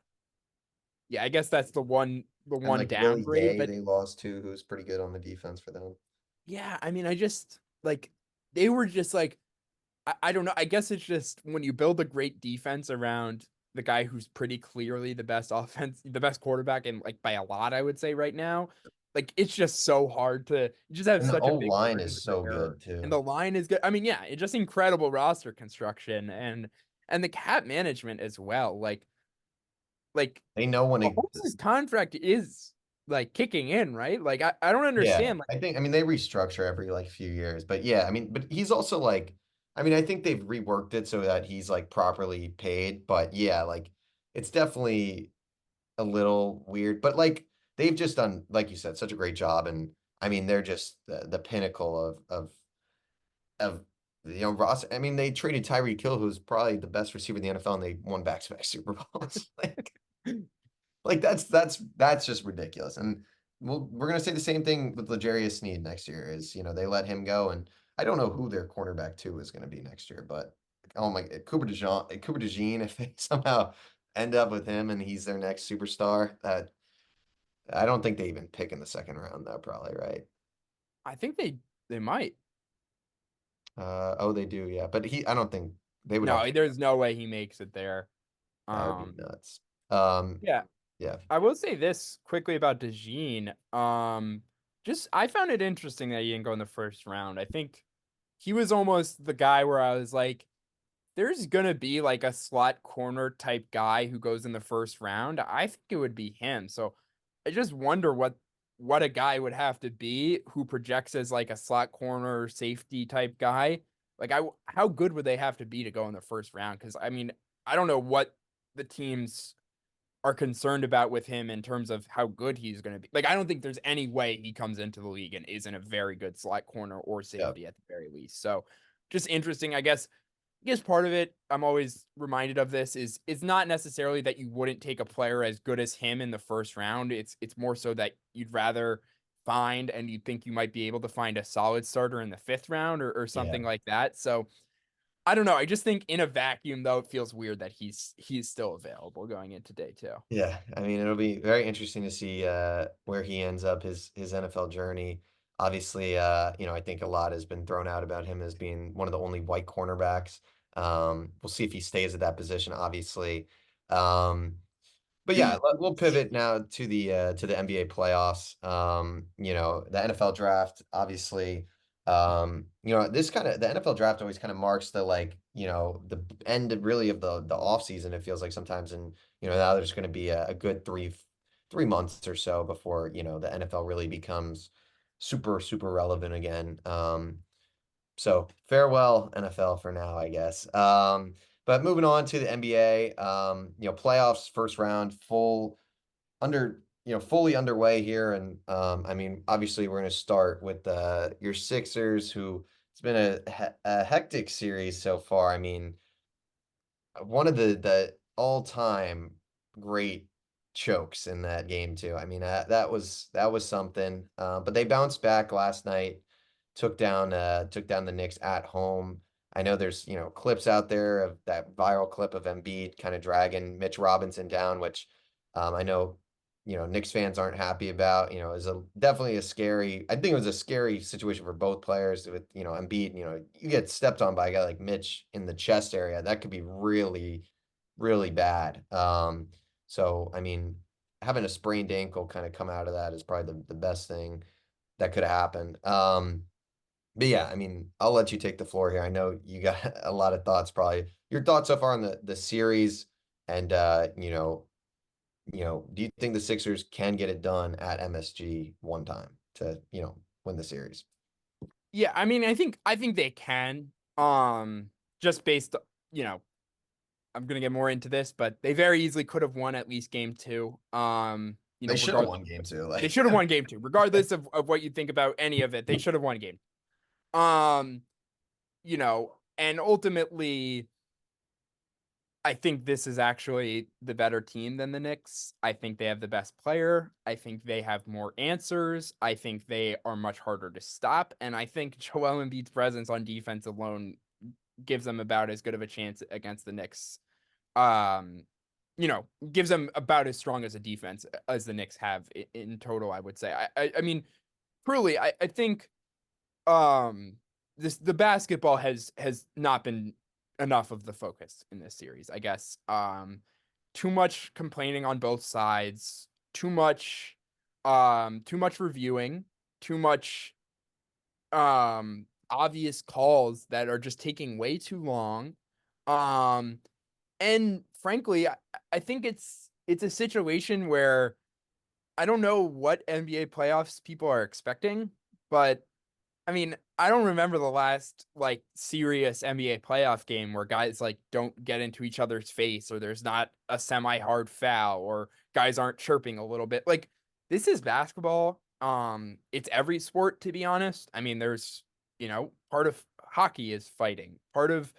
yeah. I guess that's the and one like Willie downgrade, Gay but they lost to, who's pretty good on the defense for them. yeah, I mean, I just like they were just like I don't know. I guess it's just when you build a great defense around the guy who's pretty clearly the best quarterback, and like by a lot, I would say right now. Like it's just so hard to just have And the such a whole big line margin is for so error. good And too. the line is good. I mean, yeah, it's just incredible roster construction and the cap management as well. Like They know when to. Mahomes' contract is like kicking in, right? Like I don't Yeah, understand. Like I mean they restructure every like few years, but yeah, I mean, but he's also like, I mean, I think they've reworked it so that he's like properly paid, but yeah, like it's definitely a little weird, but like they've just done, like you said, such a great job, and I mean they're just the pinnacle of Ross. I mean, they traded Tyreek Hill, who's probably the best receiver in the NFL, and they won back-to-back Super Bowls. Like that's just ridiculous. And we're gonna say the same thing with L'Jarius Sneed next year. Is they let him go, and I don't know who their cornerback two is gonna be next year, but oh my, Cooper DeJean, if they somehow end up with him and he's their next superstar, that I don't think they even pick in the second round though, probably, right? I think they might. Oh, they do, yeah, but I don't think they would have No, to. there's no way he makes it there. That would be Um, nuts. Um, yeah, yeah, I will say this quickly about DeJean. Just I found it interesting that he didn't go in the first round. I think he was almost the guy where I was like, there's gonna be like a slot corner type guy who goes in the first round. I think it would be him. So I just wonder what a guy would have to be who projects as like a slot corner safety type guy. Like how good would they have to be to go in the first round? Because I mean, I don't know what the teams are concerned about with him in terms of how good he's going to be. Like, I don't think there's any way he comes into the league and isn't a very good slot corner or yeah, safety at the very least. So, just interesting. I guess part of it I'm always reminded of this is it's not necessarily that you wouldn't take a player as good as him in the first round. It's more so that you'd rather find and you think you might be able to find a solid starter in the fifth round or yeah. something like that. So I don't know. I just think in a vacuum though, it feels weird that he's still available going into day two. Yeah, I mean, it'll be very interesting to see where he ends up his NFL journey. Obviously, I think a lot has been thrown out about him as being one of the only white cornerbacks. We'll see if he stays at that position, obviously. Um, but yeah, we'll pivot now to the NBA playoffs. The NFL draft, obviously. The NFL draft always kind of marks the the end really of the off season. It feels like sometimes, and now there's going to be a good three months or so before the NFL really becomes super relevant again. So farewell NFL for now, I guess. But moving on to the NBA, playoffs, first round, fully underway here. And I mean, obviously we're going to start with your Sixers, who it's been a hectic series so far. I mean, one of the all-time great chokes in that game too. I mean, that was something. But they bounced back last night, took down the Knicks at home. I know there's clips out there of that viral clip of Embiid kind of dragging Mitch Robinson down, which I know Knicks fans aren't happy about. Is definitely a scary. I think it was a scary situation for both players with Embiid. You get stepped on by a guy like Mitch in the chest area, that could be really bad. So I mean, having a sprained ankle kind of come out of that is probably the best thing that could have happened. But yeah, I mean, I'll let you take the floor here. I know you got a lot of thoughts, probably your thoughts so far on the series, and do you think the Sixers can get it done at MSG one time to, win the series? Yeah, I mean, I think they can. Just based, you know, I'm gonna get more into this, but they very easily could have won at least game two. They should have Regardless, won game two. they Like, should have won game two, regardless of what you think about any of it. They should have won game. Um, and ultimately, I think this is actually the better team than the Knicks. I think they have the best player. I think they have more answers. I think they are much harder to stop. And I think Joel Embiid's presence on defense alone gives them about as good of a chance against the Knicks. Um, gives them about as strong as a defense as the Knicks have in total, I would say. I mean, truly, I think um the basketball has not been enough of the focus in this series, I guess. too much complaining on both sides, too much reviewing, too much obvious calls that are just taking way too long. Um and frankly, I think it's a situation where I don't know what NBA playoffs people are expecting, but I mean, I don't remember the last like serious NBA playoff game where guys like don't get into each other's face or there's not a semi-hard foul or guys aren't chirping a little bit. Like this is basketball. It's every sport to be honest. I mean, there's, part of hockey is fighting. Part of,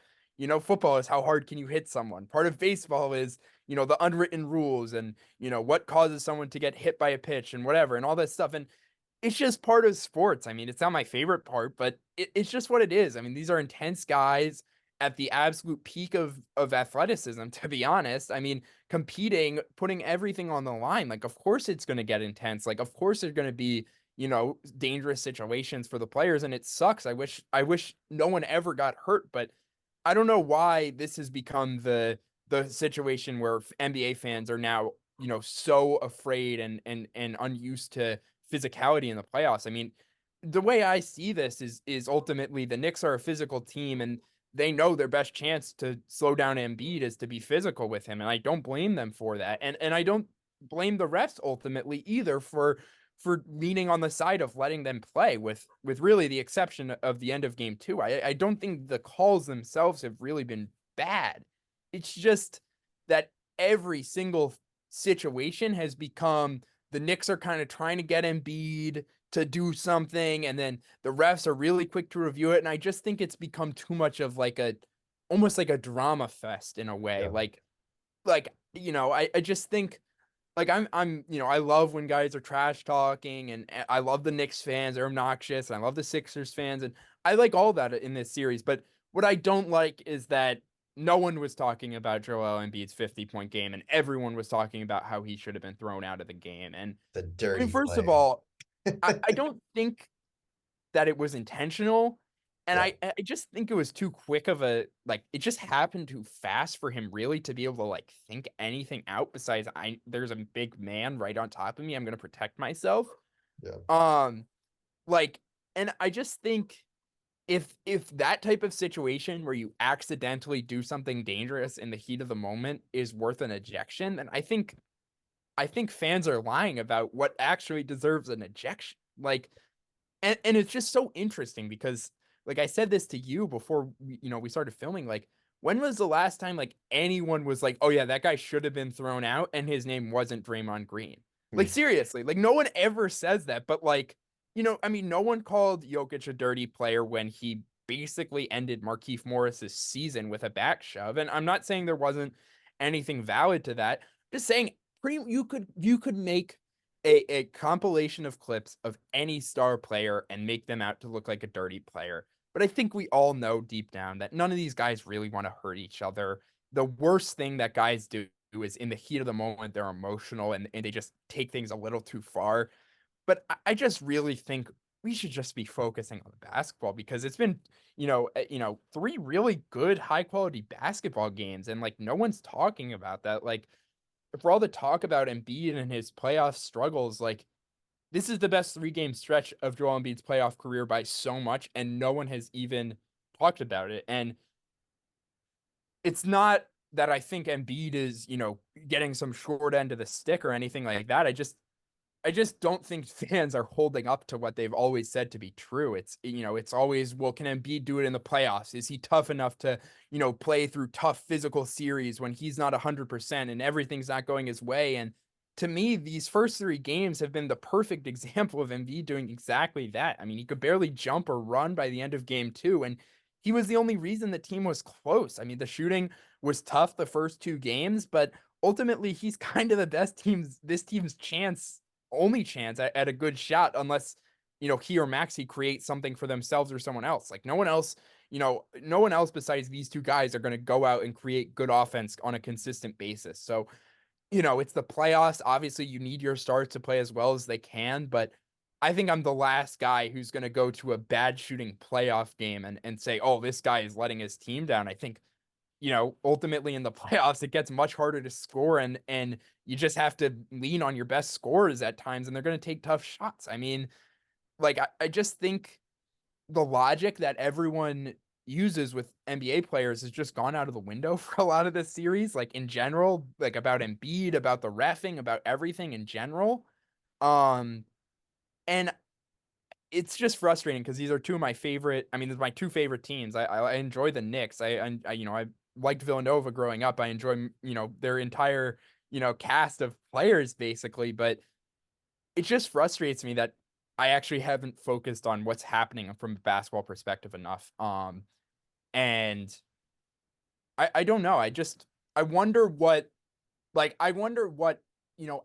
football is how hard can you hit someone. Part of baseball is, the unwritten rules and, what causes someone to get hit by a pitch and whatever and all that stuff. And it's just part of sports. I mean, it's not my favorite part, but it's just what it is. I mean, these are intense guys at the absolute peak of athleticism, to be honest. I mean, competing, putting everything on the line. Like, of course it's going to get intense. Like, of course there's going to be, dangerous situations for the players, and it sucks. I wish no one ever got hurt, but I don't know why this has become the situation where NBA fans are now, so afraid and unused to physicality in the playoffs. I mean, the way I see this is ultimately the Knicks are a physical team and they know their best chance to slow down Embiid is to be physical with him, and I don't blame them for that. And I don't blame the refs ultimately either for leaning on the side of letting them play with really the exception of the end of game 2. I don't think the calls themselves have really been bad. It's just that every single situation has become the Knicks are kind of trying to get Embiid to do something, and then the refs are really quick to review it. And I just think it's become too much of like almost like a drama fest in a way. Yeah. I just think like I love when guys are trash talking, and I love the Knicks fans, they're obnoxious, and I love the Sixers fans, and I like all that in this series. But what I don't like is that no one was talking about Joel Embiid's 50-point game, and everyone was talking about how he should have been thrown out of the game. And The I mean, dirty first of play. all, I don't think that it was intentional. And Yeah. I just think it was too quick of a like it just happened too fast for him really to be able to like think anything out besides there's a big man right on top of me. I'm gonna protect myself. Yeah. Um like and I just think if that type of situation where you accidentally do something dangerous in the heat of the moment is worth an ejection, then I think fans are lying about what actually deserves an ejection. Like and it's just so interesting because like I said this to you before we started filming, like when was the last time like anyone was like, oh yeah, that guy should have been thrown out and his name wasn't Draymond Green? Like Hmm. seriously, like no one ever says that, but like, I mean, no one called Jokic a dirty player when he basically ended Markieff Morris's season with a back shove. And I'm not saying there wasn't anything valid to that. Just saying you could make a compilation of clips of any star player and make them out to look like a dirty player. But I think we all know deep down that none of these guys really want to hurt each other. The worst thing that guys do is in the heat of the moment, they're emotional and they just take things a little too far. But I just really think we should just be focusing on the basketball because it's been, 3 really good high quality basketball games. And like no one's talking about that. Like for all the talk about Embiid and his playoff struggles, like this is the best 3 game stretch of Joel Embiid's playoff career by so much, and no one has even talked about it. And it's not that I think Embiid is, getting some short end of the stick or anything like that. I just don't think fans are holding up to what they've always said to be true. It's always, well, can Embiid do it in the playoffs? Is he tough enough to, play through tough physical series when he's not 100% and everything's not going his way? And to me, these first 3 games have been the perfect example of Embiid doing exactly that. I mean, he could barely jump or run by the end of game 2, and he was the only reason the team was close. I mean, the shooting was tough the first 2 games, but ultimately he's kind of the best this team's only chance at a good shot unless he or Maxi create something for themselves or someone else. Like no one else besides these 2 guys are going to go out and create good offense on a consistent basis. So it's the playoffs. Obviously you need your stars to play as well as they can, but I think I'm the last guy who's going to go to a bad shooting playoff game and say, oh, this guy is letting his team down. I think ultimately in the playoffs, it gets much harder to score, and you just have to lean on your best scorers at times, and they're going to take tough shots. I mean, like I just think the logic that everyone uses with NBA players has just gone out of the window for a lot of this series, like in general, like about Embiid, about the reffing, about everything in general. Um, and it's just frustrating because these are two of my favorite. I mean, these are my two favorite teams. I enjoy the Knicks. I liked Villanova growing up. I enjoy their entire cast of players basically, but it just frustrates me that I actually haven't focused on what's happening from a basketball perspective enough. And I don't know. I wonder what I wonder what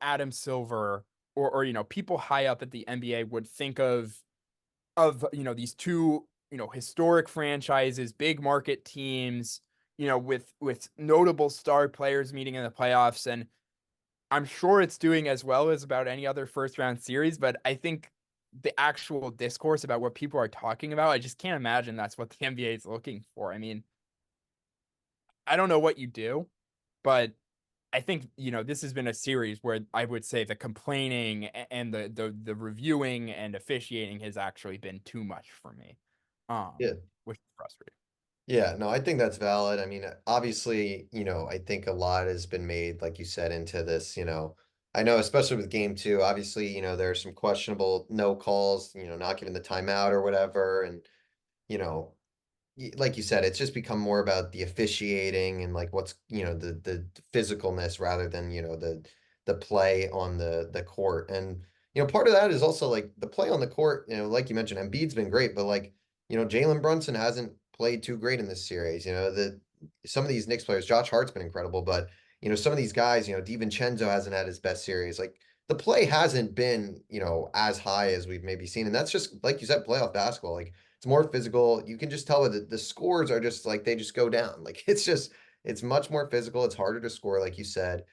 Adam Silver or people high up at the NBA would think of these two historic franchises, big market teams, with notable star players meeting in the playoffs. And I'm sure it's doing as well as about any other first round series, but I think the actual discourse about what people are talking about, I just can't imagine that's what the NBA is looking for. I mean, I don't know what you do, but I think this has been a series where I would say the complaining and the reviewing and officiating has actually been too much for me, Yeah. which is frustrating. Yeah, no, I think that's valid. I mean, obviously, I think a lot has been made, like you said, into this, I know, especially with game two, obviously, there's some questionable no calls, not giving the timeout or whatever. And, you know, like you said, it's just become more about the officiating and like what's, the physicalness rather than, the play on the court. And, part of that is also like the play on the court, like you mentioned, Embiid's been great, but like, Jalen Brunson hasn't played too great in this series. Some of these Knicks players, Josh Hart's been incredible, but some of these guys, DiVincenzo hasn't had his best series. Like the play hasn't been, as high as we've maybe seen. And that's just like you said, playoff basketball. Like it's more physical. You can just tell that the scores are just like they just go down. Like it's much more physical. It's harder to score, like you said,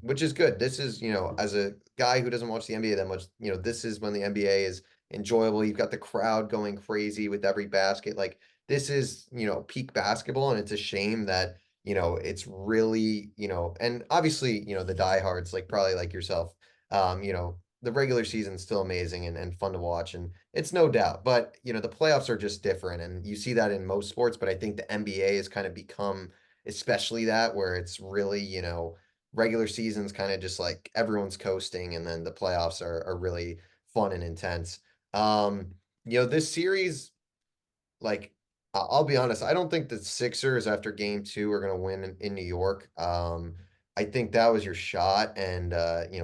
which is good. This is, as a guy who doesn't watch the NBA that much, this is when the NBA is enjoyable. You've got the crowd going crazy with every basket. Like this is, peak basketball, and it's a shame that, it's really, and obviously, the diehards, like probably like yourself, the regular season's still amazing and fun to watch, and it's no doubt. But, the playoffs are just different, and you see that in most sports, but I think the NBA has kind of become especially that, where it's really, regular season's kind of just like everyone's coasting, and then the playoffs are really fun and intense. Um, this series, like I'll be honest, I don't think the Sixers after game two are gonna win in New York. I think that was your shot, and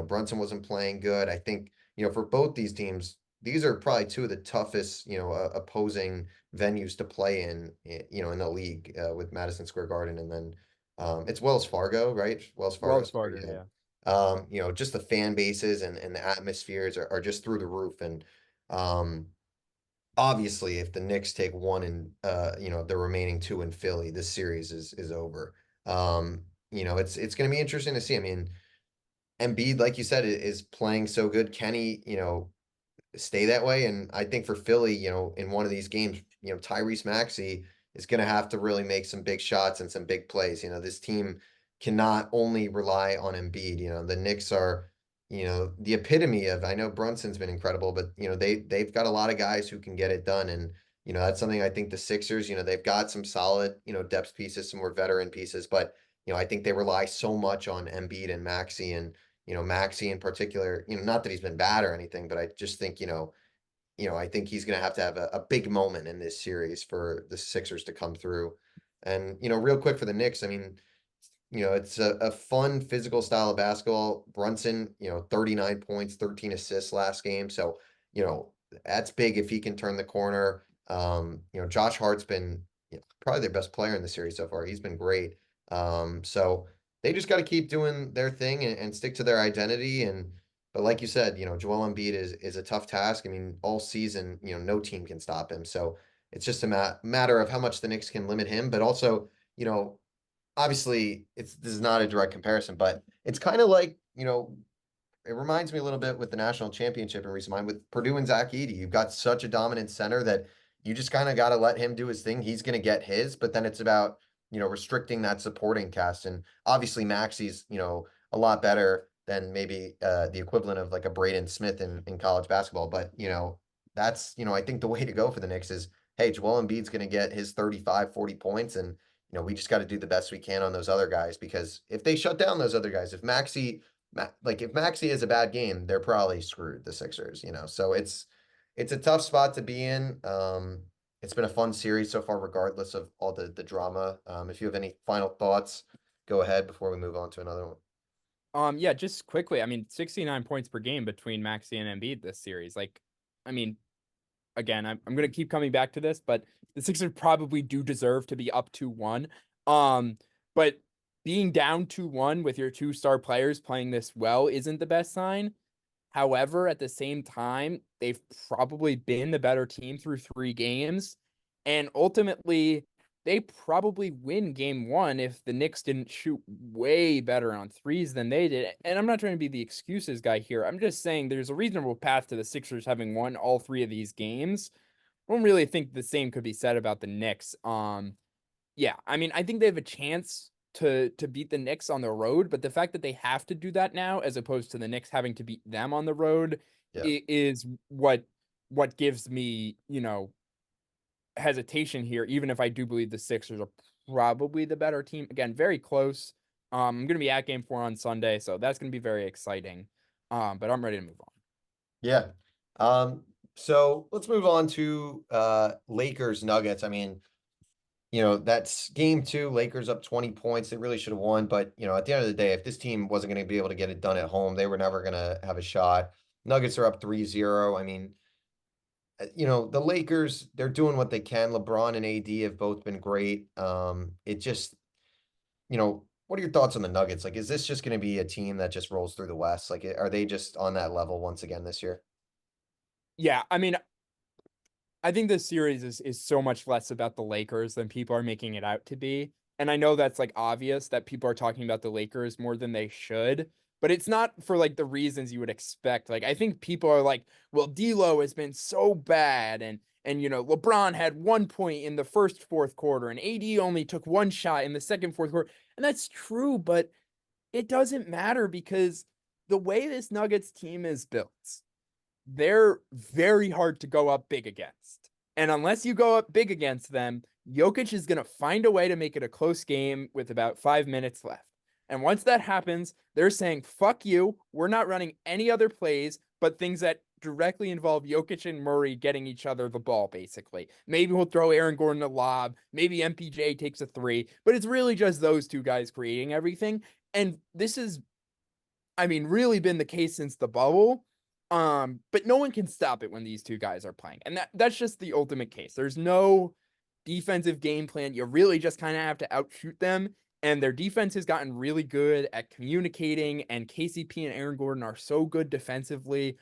Brunson wasn't playing good. I think, for both these teams, these are probably two of the toughest, opposing venues to play in, in the league, with Madison Square Garden, and then it's Wells Fargo, right? Wells Fargo, Wells sorry, Fargo, yeah. yeah. Just the fan bases and the atmospheres are just through the roof. And um, obviously, if the Knicks take one and the remaining two in Philly, this series is over. It's going to be interesting to see. I mean, Embiid, like you said, is playing so good. Kenny, stay that way. And I think for Philly, in one of these games, Tyrese Maxey is going to have to really make some big shots and some big plays. This team cannot only rely on Embiid. The Knicks are, the epitome of, I know Brunson's been incredible, but, they've got a lot of guys who can get it done. And, that's something I think the Sixers, they've got some solid, depth pieces, some more veteran pieces, but, I think they rely so much on Embiid and Maxey, and Maxey in particular, not that he's been bad or anything, but I just think, I think he's going to have a big moment in this series for the Sixers to come through. And, real quick for the Knicks, I mean, it's a fun physical style of basketball. Brunson, 39 points, 13 assists last game. So, that's big if he can turn the corner. Josh Hart's been probably their best player in the series so far. He's been great. So they just got to keep doing their thing and stick to their identity. But like you said, Joel Embiid is a tough task. I mean, all season, no team can stop him. So it's just a matter of how much the Knicks can limit him, but also, obviously this is not a direct comparison, but it's kind of like, it reminds me a little bit with the national championship in recent time with Purdue and Zach Edey. You've got such a dominant center that you just kind of got to let him do his thing. He's going to get his, but then it's about, restricting that supporting cast. And obviously Maxi's, a lot better than maybe the equivalent of like a Braden Smith in college basketball. But, that's, I think the way to go for the Knicks is, hey, Joel Embiid's going to get his 35, 40 points. And, we just got to do the best we can on those other guys, because if they shut down those other guys, if Maxi has a bad game, they're probably screwed, the Sixers. So it's a tough spot to be in. It's been a fun series so far, regardless of all the drama. If you have any final thoughts, go ahead before we move on to another one. Yeah, just quickly. I mean, 69 points per game between Maxey and Embiid this series. Like, I mean, again, I'm gonna keep coming back to this, but the Sixers probably do deserve to be up 2-1. But being down 2-1 with your two star players playing this well isn't the best sign. However, at the same time, they've probably been the better team through 3 games. And ultimately, they probably win game one if the Knicks didn't shoot way better on threes than they did. And I'm not trying to be the excuses guy here. I'm just saying there's a reasonable path to the Sixers having won all 3 of these games. I don't really think the same could be said about the Knicks. Yeah, I mean, I think they have a chance to beat the Knicks on the road, but the fact that they have to do that now, as opposed to the Knicks having to beat them on the road, Yeah. is what gives me, hesitation here, even if I do believe the Sixers are probably the better team. Again, very close. I'm gonna be at game 4 on Sunday, so that's gonna be very exciting. But I'm ready to move on. Yeah. So let's move on to Lakers Nuggets. I mean, that's game two, Lakers up 20 points. They really should have won. But, at the end of the day, if this team wasn't going to be able to get it done at home, they were never going to have a shot. Nuggets are up 3-0. I mean, the Lakers, they're doing what they can. LeBron and AD have both been great. It just, what are your thoughts on the Nuggets? Like, is this just going to be a team that just rolls through the West? Like, are they just on that level once again this year? Yeah, I mean, I think this series is so much less about the Lakers than people are making it out to be. And I know that's like obvious that people are talking about the Lakers more than they should, but it's not for like the reasons you would expect. Like I think people are like, well, D'Lo has been so bad and LeBron had 1 point in the first fourth quarter and AD only took 1 shot in the second fourth quarter. And that's true, but it doesn't matter because the way this Nuggets team is built, they're very hard to go up big against. And unless you go up big against them, Jokic is going to find a way to make it a close game with about 5 minutes left. And once that happens, they're saying, fuck you. We're not running any other plays, but things that directly involve Jokic and Murray getting each other the ball, basically. Maybe we'll throw Aaron Gordon a lob. Maybe MPJ takes a three, but it's really just those two guys creating everything. And this is, I mean, really been the case since the bubble. But no one can stop it when these two guys are playing. And that's just the ultimate case. There's no defensive game plan. You really just kind of have to outshoot them. And their defense has gotten really good at communicating, and KCP and Aaron Gordon are so good defensively.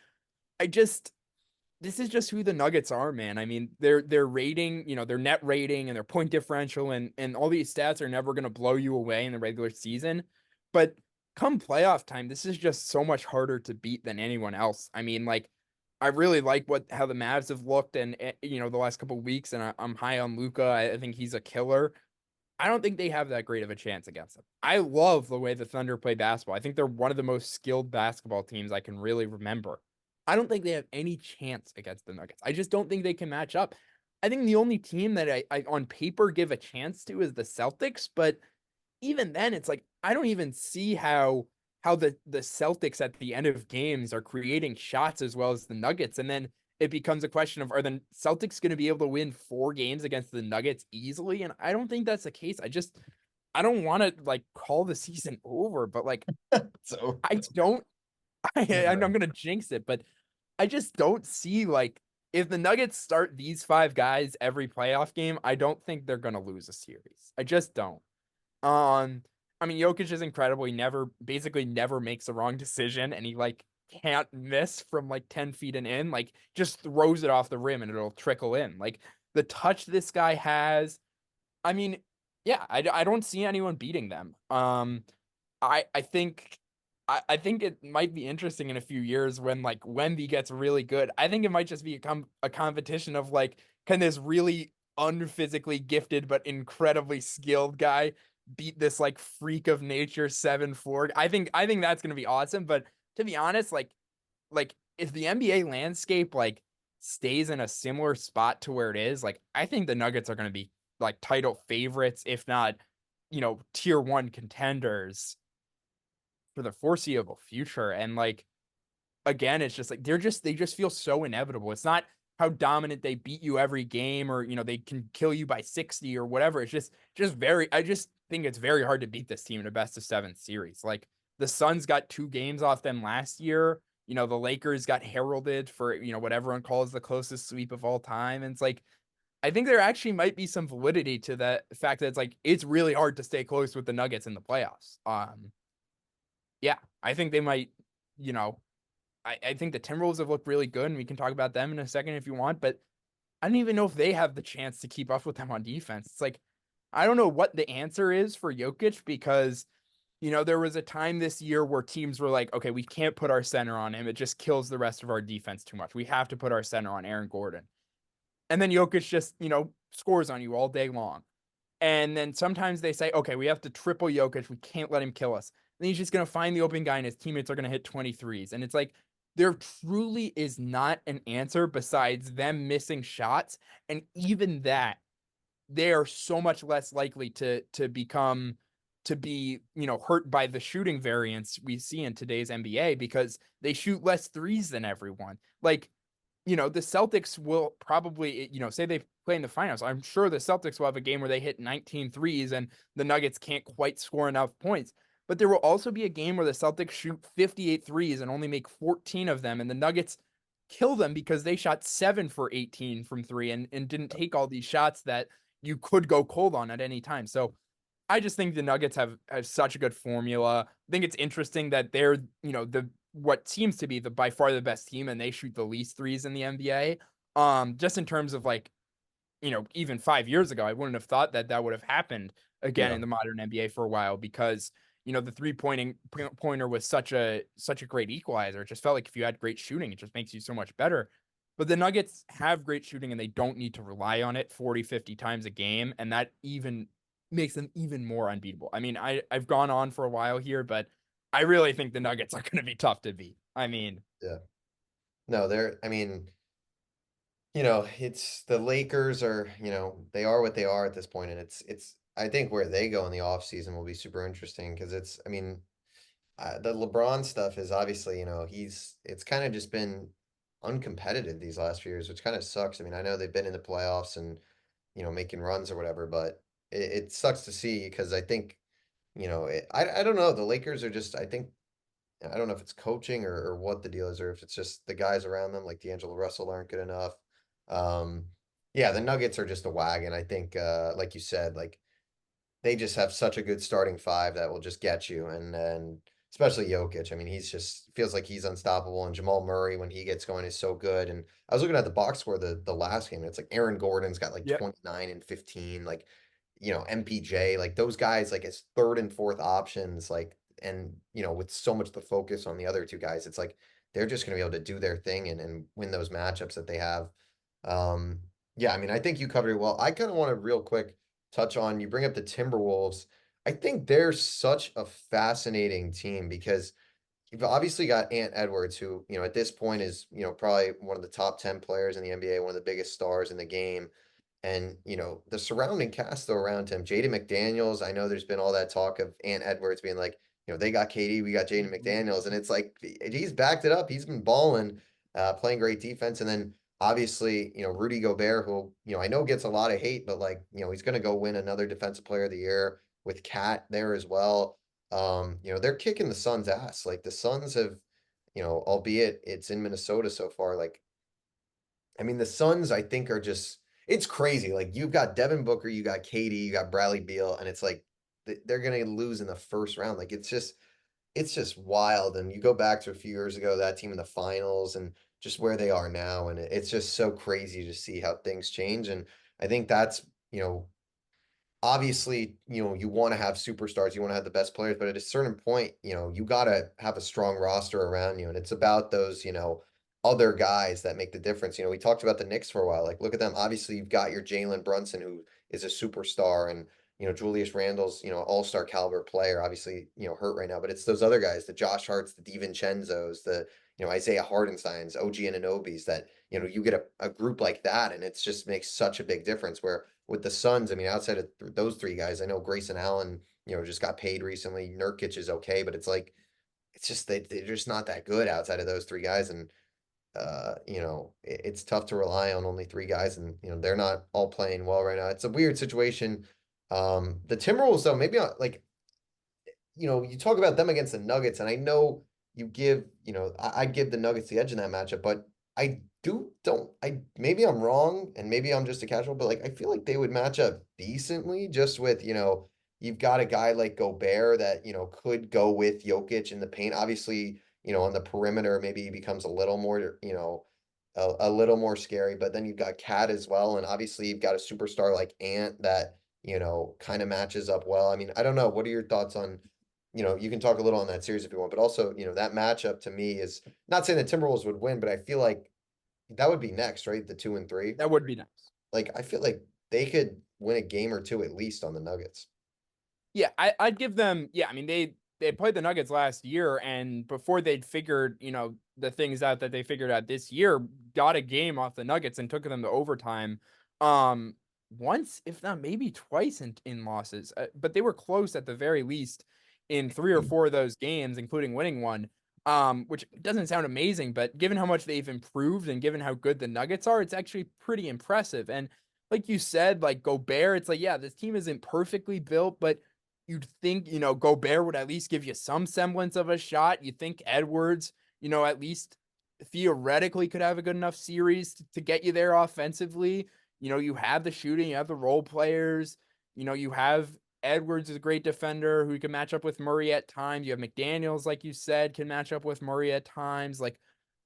This is just who the Nuggets are, man. I mean, their rating, their net rating and their point differential and all these stats are never going to blow you away in the regular season. But come playoff time, this is just so much harder to beat than anyone else. I mean, like, I really like how the Mavs have looked and the last couple of weeks, and I'm high on Luka. I think he's a killer. I don't think they have that great of a chance against them. I love the way the Thunder play basketball. I think they're one of the most skilled basketball teams I can really remember. I don't think they have any chance against the Nuggets. I just don't think they can match up. I think the only team that I on paper give a chance to is the Celtics, but even then it's like I don't even see how the Celtics at the end of games are creating shots as well as the Nuggets. And then it becomes a question of, are the Celtics going to be able to win 4 games against the Nuggets easily? And I don't think that's the case. I don't want to like call the season over, but like So I don't I'm never. gonna jinx it, but I just don't see like if the Nuggets start these 5 guys every playoff game, I don't think they're gonna lose a series. I just don't. Um, I mean, Jokic is incredible. He basically never makes a wrong decision, and he like can't miss from like 10 feet and in. Like, just throws it off the rim and it'll trickle in. Like the touch this guy has. I mean, yeah, I don't see anyone beating them. I think I think it might be interesting in a few years when like Wemby gets really good. I think it might just be a competition of like, can this really unphysically gifted but incredibly skilled guy beat this like freak of nature 7-4. I think that's gonna be awesome. But to be honest, like if the NBA landscape like stays in a similar spot to where it is, like I think the Nuggets are gonna be like title favorites, if not, tier one contenders for the foreseeable future. And like again, it's just like they just feel so inevitable. It's not how dominant they beat you every game or they can kill you by 60 or whatever. It's just very I just think it's very hard to beat this team in a best of seven series. Like the Suns got 2 games off them last year. The Lakers got heralded for, what everyone calls the closest sweep of all time. And it's like I think there actually might be some validity to the fact that it's really hard to stay close with the Nuggets in the playoffs. Yeah, I think they might, you know, I think the Timberwolves have looked really good, and we can talk about them in a second if you want, but I don't even know if they have the chance to keep up with them on defense. It's like, I don't know what the answer is for Jokic because, there was a time this year where teams were like, okay, we can't put our center on him. It just kills the rest of our defense too much. We have to put our center on Aaron Gordon. And then Jokic just, scores on you all day long. And then sometimes they say, okay, we have to triple Jokic. We can't let him kill us. And he's just going to find the open guy and his teammates are going to hit 23s. And it's like, there truly is not an answer besides them missing shots. And even that, they are so much less likely to be, hurt by the shooting variance we see in today's NBA because they shoot less threes than everyone. Like, the Celtics will probably, say they play in the finals. I'm sure the Celtics will have a game where they hit 19 threes and the Nuggets can't quite score enough points. But there will also be a game where the Celtics shoot 58 threes and only make 14 of them. And the Nuggets kill them because they shot 7 for 18 from three and didn't take all these shots that you could go cold on at any time. So I just think the Nuggets have such a good formula. I think it's interesting that they're, the what seems to be the by far the best team and they shoot the least threes in the NBA. Just in terms of like, even 5 years ago, I wouldn't have thought that that would have happened again Yeah. in the modern NBA for a while because, the pointer was such a great equalizer. It just felt like if you had great shooting, it just makes you so much better. But the Nuggets have great shooting and they don't need to rely on it 40, 50 times a game. And that even makes them even more unbeatable. I mean, I've gone on for a while here, but I really think the Nuggets are going to be tough to beat. I mean, Yeah. No, I mean, it's the Lakers are, they are what they are at this point, and I think where they go in the offseason will be super interesting because I mean, the LeBron stuff is obviously, it's kind of just been uncompetitive these last few years, which kind of sucks. I mean, I know they've been in the playoffs and, making runs or whatever, but it sucks to see because I think, I don't know. The Lakers are just, I don't know if it's coaching or what the deal is, or if it's just the guys around them, like D'Angelo Russell, aren't good enough. Um, yeah, the Nuggets are just a wagon. I think, like you said, like they just have such a good starting five that will just get you. And then especially Jokic. I mean, he's just feels like he's unstoppable. And Jamal Murray, when he gets going, is so good. And I was looking at the box score the last game, and it's like Aaron Gordon's got like yep. 29 and 15, like MPJ, like those guys, like as third and fourth options, like and with so much the focus on the other two guys, it's like they're just gonna be able to do their thing and win those matchups that they have. Um, yeah, I mean, I think you covered it well. I kind of want to real quick touch on you bring up the Timberwolves. I think they're such a fascinating team because you've obviously got Ant Edwards, who, at this point is, probably one of the top 10 players in the NBA, one of the biggest stars in the game. And, the surrounding cast though around him, Jaden McDaniels, I know there's been all that talk of Ant Edwards being like, they got KD, we got Jaden Mhm. McDaniels. And it's like he's backed it up. He's been balling, playing great defense. And then obviously, Rudy Gobert, who, I know gets a lot of hate, but like, he's gonna go win another defensive player of the year with Cat there as well. They're kicking the Suns' ass. Like the Suns have, albeit it's in Minnesota so far, like I mean, the Suns, I think, are just it's crazy. Like you've got Devin Booker, you got Katie, you got Bradley Beal, and it's like they're gonna lose in the first round. Like it's just wild. And you go back to a few years ago, that team in the finals and just where they are now, and it's just so crazy to see how things change. And I think that's, obviously, you want to have superstars, you want to have the best players, but at a certain point, you got to have a strong roster around you. And it's about those, other guys that make the difference. We talked about the Knicks for a while. Like, look at them. Obviously, you've got your Jalen Brunson, who is a superstar, and Julius Randle's all-star caliber player. Obviously, hurt right now, but it's those other guys, the Josh Harts, the DiVincenzo's, the Isaiah Hartenstein's, OG Ananobi's, that you get a group like that, and it just makes such a big difference. Where with the Suns, I mean, outside of those three guys, I know Grayson Allen, just got paid recently. Nurkic is okay, but it's like it's just they're just not that good outside of those three guys, and it's tough to rely on only three guys, and they're not all playing well right now. It's a weird situation. The Timberwolves, though, maybe like you talk about them against the Nuggets, and I know I'd give the Nuggets the edge in that matchup, but maybe I'm wrong, and maybe I'm just a casual, but like I feel like they would match up decently just with, you've got a guy like Gobert that, could go with Jokic in the paint. Obviously, on the perimeter, maybe he becomes a little more, a little more scary, but then you've got Cat as well, and obviously you've got a superstar like Ant that, kind of matches up well. I mean, I don't know. What are your thoughts on, you can talk a little on that series if you want, but also, that matchup to me is not saying the Timberwolves would win, but I feel like that would be next, right? The 2 and 3. That would be nice. Like, I feel like they could win a game or two at least on the Nuggets. Yeah, I'd give them. Yeah, I mean they played the Nuggets last year, and before they'd figured the things out that they figured out this year, got a game off the Nuggets and took them to overtime. Um, Once, if not maybe twice in losses, but they were close at the very least in 3 or 4 of those games, including winning one. Which doesn't sound amazing, but given how much they've improved and given how good the Nuggets are, it's actually pretty impressive. And like you said, like Gobert, it's like, yeah, this team isn't perfectly built, but you'd think, Gobert would at least give you some semblance of a shot. You think Edwards, at least theoretically could have a good enough series to get you there offensively. You have the shooting, you have the role players, you have Edwards is a great defender who can match up with Murray at times. You have McDaniels, like you said, can match up with Murray at times. Like,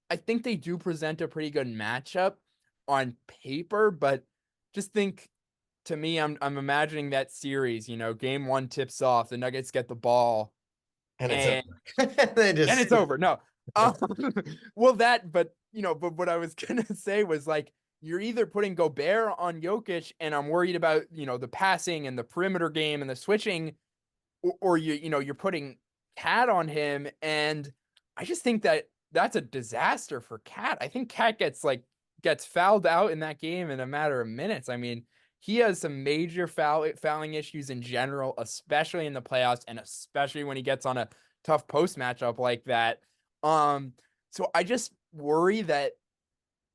I think they do present a pretty good matchup on paper, but just think to me, I'm imagining that series, game one tips off, the Nuggets get the ball, And it's and over. They and just it's over. No. Um, well, but what I was gonna say was like you're either putting Gobert on Jokic, and I'm worried about the passing and the perimeter game and the switching, or you're putting Cat on him, and I just think that that's a disaster for Cat. I think Cat gets fouled out in that game in a matter of minutes. I mean, he has some major fouling issues in general, especially in the playoffs, and especially when he gets on a tough post matchup like that. Um, so I just worry that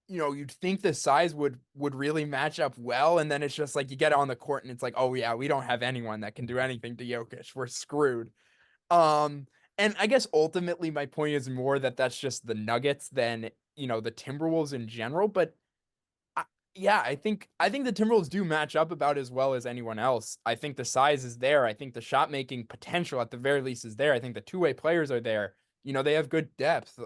you'd think the size would really match up well, and then it's just like you get on the court and it's like, oh yeah, we don't have anyone that can do anything to Jokic. We're screwed. Um, and I guess ultimately my point is more that that's just the Nuggets than the Timberwolves in general. But yeah, I think the Timberwolves do match up about as well as anyone else. I think the size is there. I think the shot making potential at the very least is there. I think the two-way players are there. They have good depth.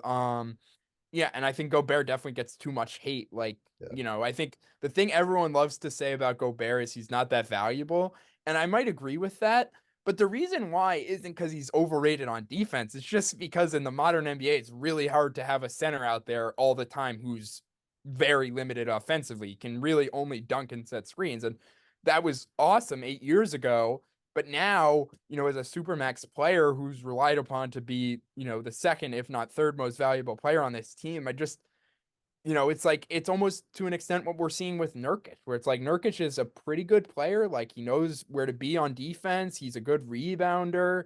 Yeah, and I think Gobert definitely gets too much hate. Like, yeah. I think the thing everyone loves to say about Gobert is he's not that valuable. And I might agree with that. But the reason why isn't because he's overrated on defense. It's just because in the modern NBA, it's really hard to have a center out there all the time who's very limited offensively. He can really only dunk and set screens. And that was awesome 8 years ago. But now, as a supermax player who's relied upon to be, the second, if not third most valuable player on this team, I just, it's like, it's almost to an extent what we're seeing with Nurkic, where it's like Nurkic is a pretty good player. Like, he knows where to be on defense. He's a good rebounder.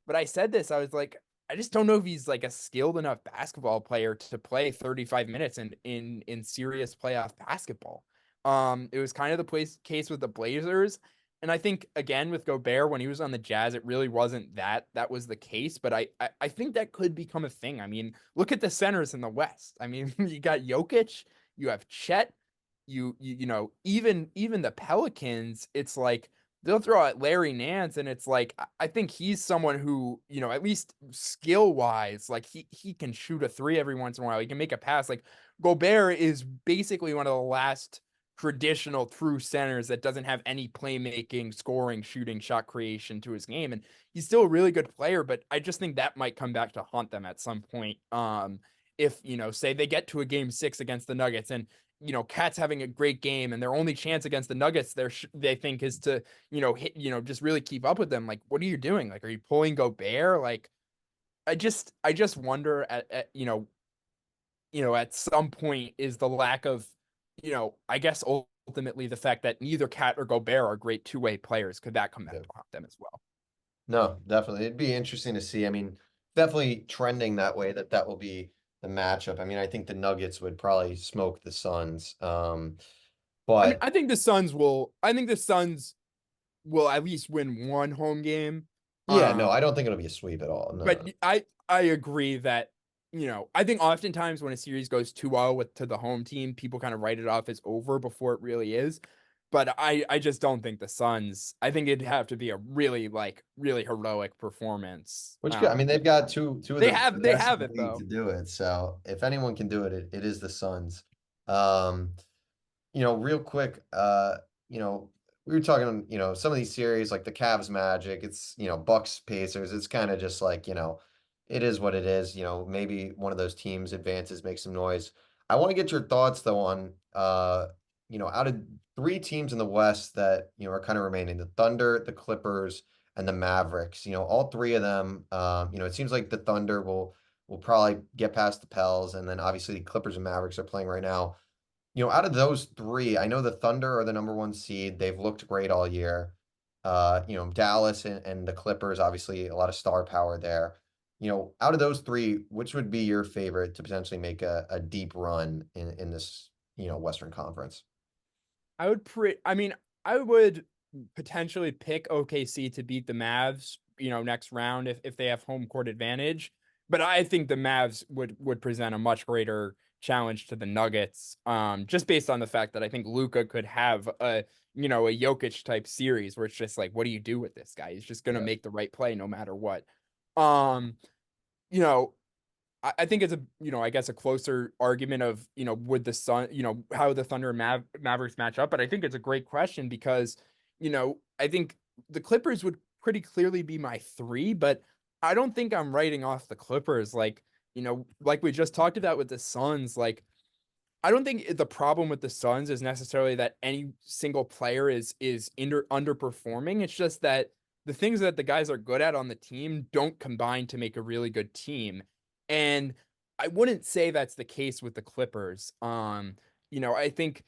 But I said this, I was like, I just don't know if he's like a skilled enough basketball player to play 35 minutes in serious playoff basketball. It was kind of the case with the Blazers. And I think again with Gobert when he was on the Jazz, it really wasn't that was the case. But I think that could become a thing. I mean, look at the centers in the West. I mean, you got Jokic, you have Chet, even the Pelicans. It's like they'll throw out Larry Nance, and it's like I think he's someone who at least skill wise, like he can shoot a three every once in a while. He can make a pass. Like Gobert is basically one of the last traditional true centers that doesn't have any playmaking, scoring, shooting, shot creation to his game. And he's still a really good player, but I just think that might come back to haunt them at some point. if, say they get to a game 6 against the Nuggets and, Cat's having a great game and their only chance against the Nuggets they think is to, hit, just really keep up with them. Like, what are you doing? Like, are you pulling Gobert? Like, I just wonder at some point is the lack of, I guess ultimately the fact that neither Cat or Gobert are great two-way players. Could that come back Yeah. to haunt them as well? No, definitely. It'd be interesting to see. I mean, definitely trending that way that will be the matchup. I mean, I think the Nuggets would probably smoke the Suns. I mean, But I think the Suns will at least win one home game. yeah, no, Um, I don't think it'll be a sweep at all. No, but no. I agree that, I think oftentimes when a series goes 2-0 to the home team, people kind of write it off as over before it really is. But I just don't think the Suns, I think it'd have to be a really really heroic performance. Which good. I mean, they've got two of the They best in have the it league to though. do it. So if anyone can do it, it is the Suns. Um, real quick, we were talking, some of these series like the Cavs Magic, it's, Bucks Pacers, it's kind of just like, it is what it is. Maybe one of those teams advances, makes some noise. I want to get your thoughts though on out of three teams in the West that, are kind of remaining, the Thunder, the Clippers, and the Mavericks, all three of them, it seems like the Thunder will probably get past the Pels, and then obviously the Clippers and Mavericks are playing right now. Out of those three, I know the Thunder are the number one seed. They've looked great all year. Dallas and the Clippers, obviously a lot of star power there. Out of those three, which would be your favorite to potentially make a deep run in this, Western Conference? I mean, I would potentially pick OKC to beat the Mavs, next round if they have home court advantage. But I think the Mavs would present a much greater challenge to the Nuggets, just based on the fact that I think Luka could have a Jokic type series where it's just like, what do you do with this guy? He's just gonna Yeah. make the right play no matter what. Um, you know, I think it's I guess a closer argument of, would the Sun, how the Thunder and Mavericks match up. But I think it's a great question because, I think the Clippers would pretty clearly be my three, but I don't think I'm writing off the Clippers. Like, like we just talked about with the Suns, like, I don't think the problem with the Suns is necessarily that any single player is underperforming. It's just that the things that the guys are good at on the team don't combine to make a really good team. And I wouldn't say that's the case with the Clippers. I think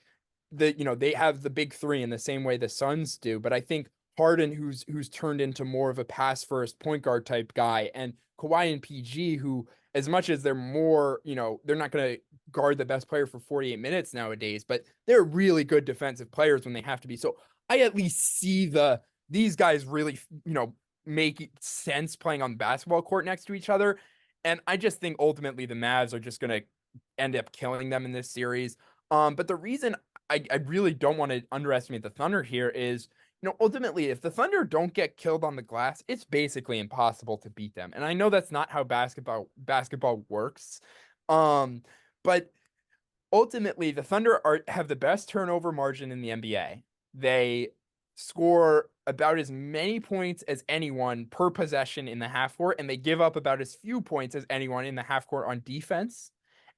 that they have the big three in the same way the Suns do, but I think Harden, who's turned into more of a pass first point guard type guy, and Kawhi and PG, who as much as they're more, they're not going to guard the best player for 48 minutes nowadays, but they're really good defensive players when they have to be. So I at least see these guys really, make sense playing on the basketball court next to each other. And I just think ultimately the Mavs are just going to end up killing them in this series. But the reason I really don't want to underestimate the Thunder here is, ultimately, if the Thunder don't get killed on the glass, it's basically impossible to beat them. And I know that's not how basketball works. Um, but ultimately, the Thunder have the best turnover margin in the NBA. They score about as many points as anyone per possession in the half court, and they give up about as few points as anyone in the half court on defense.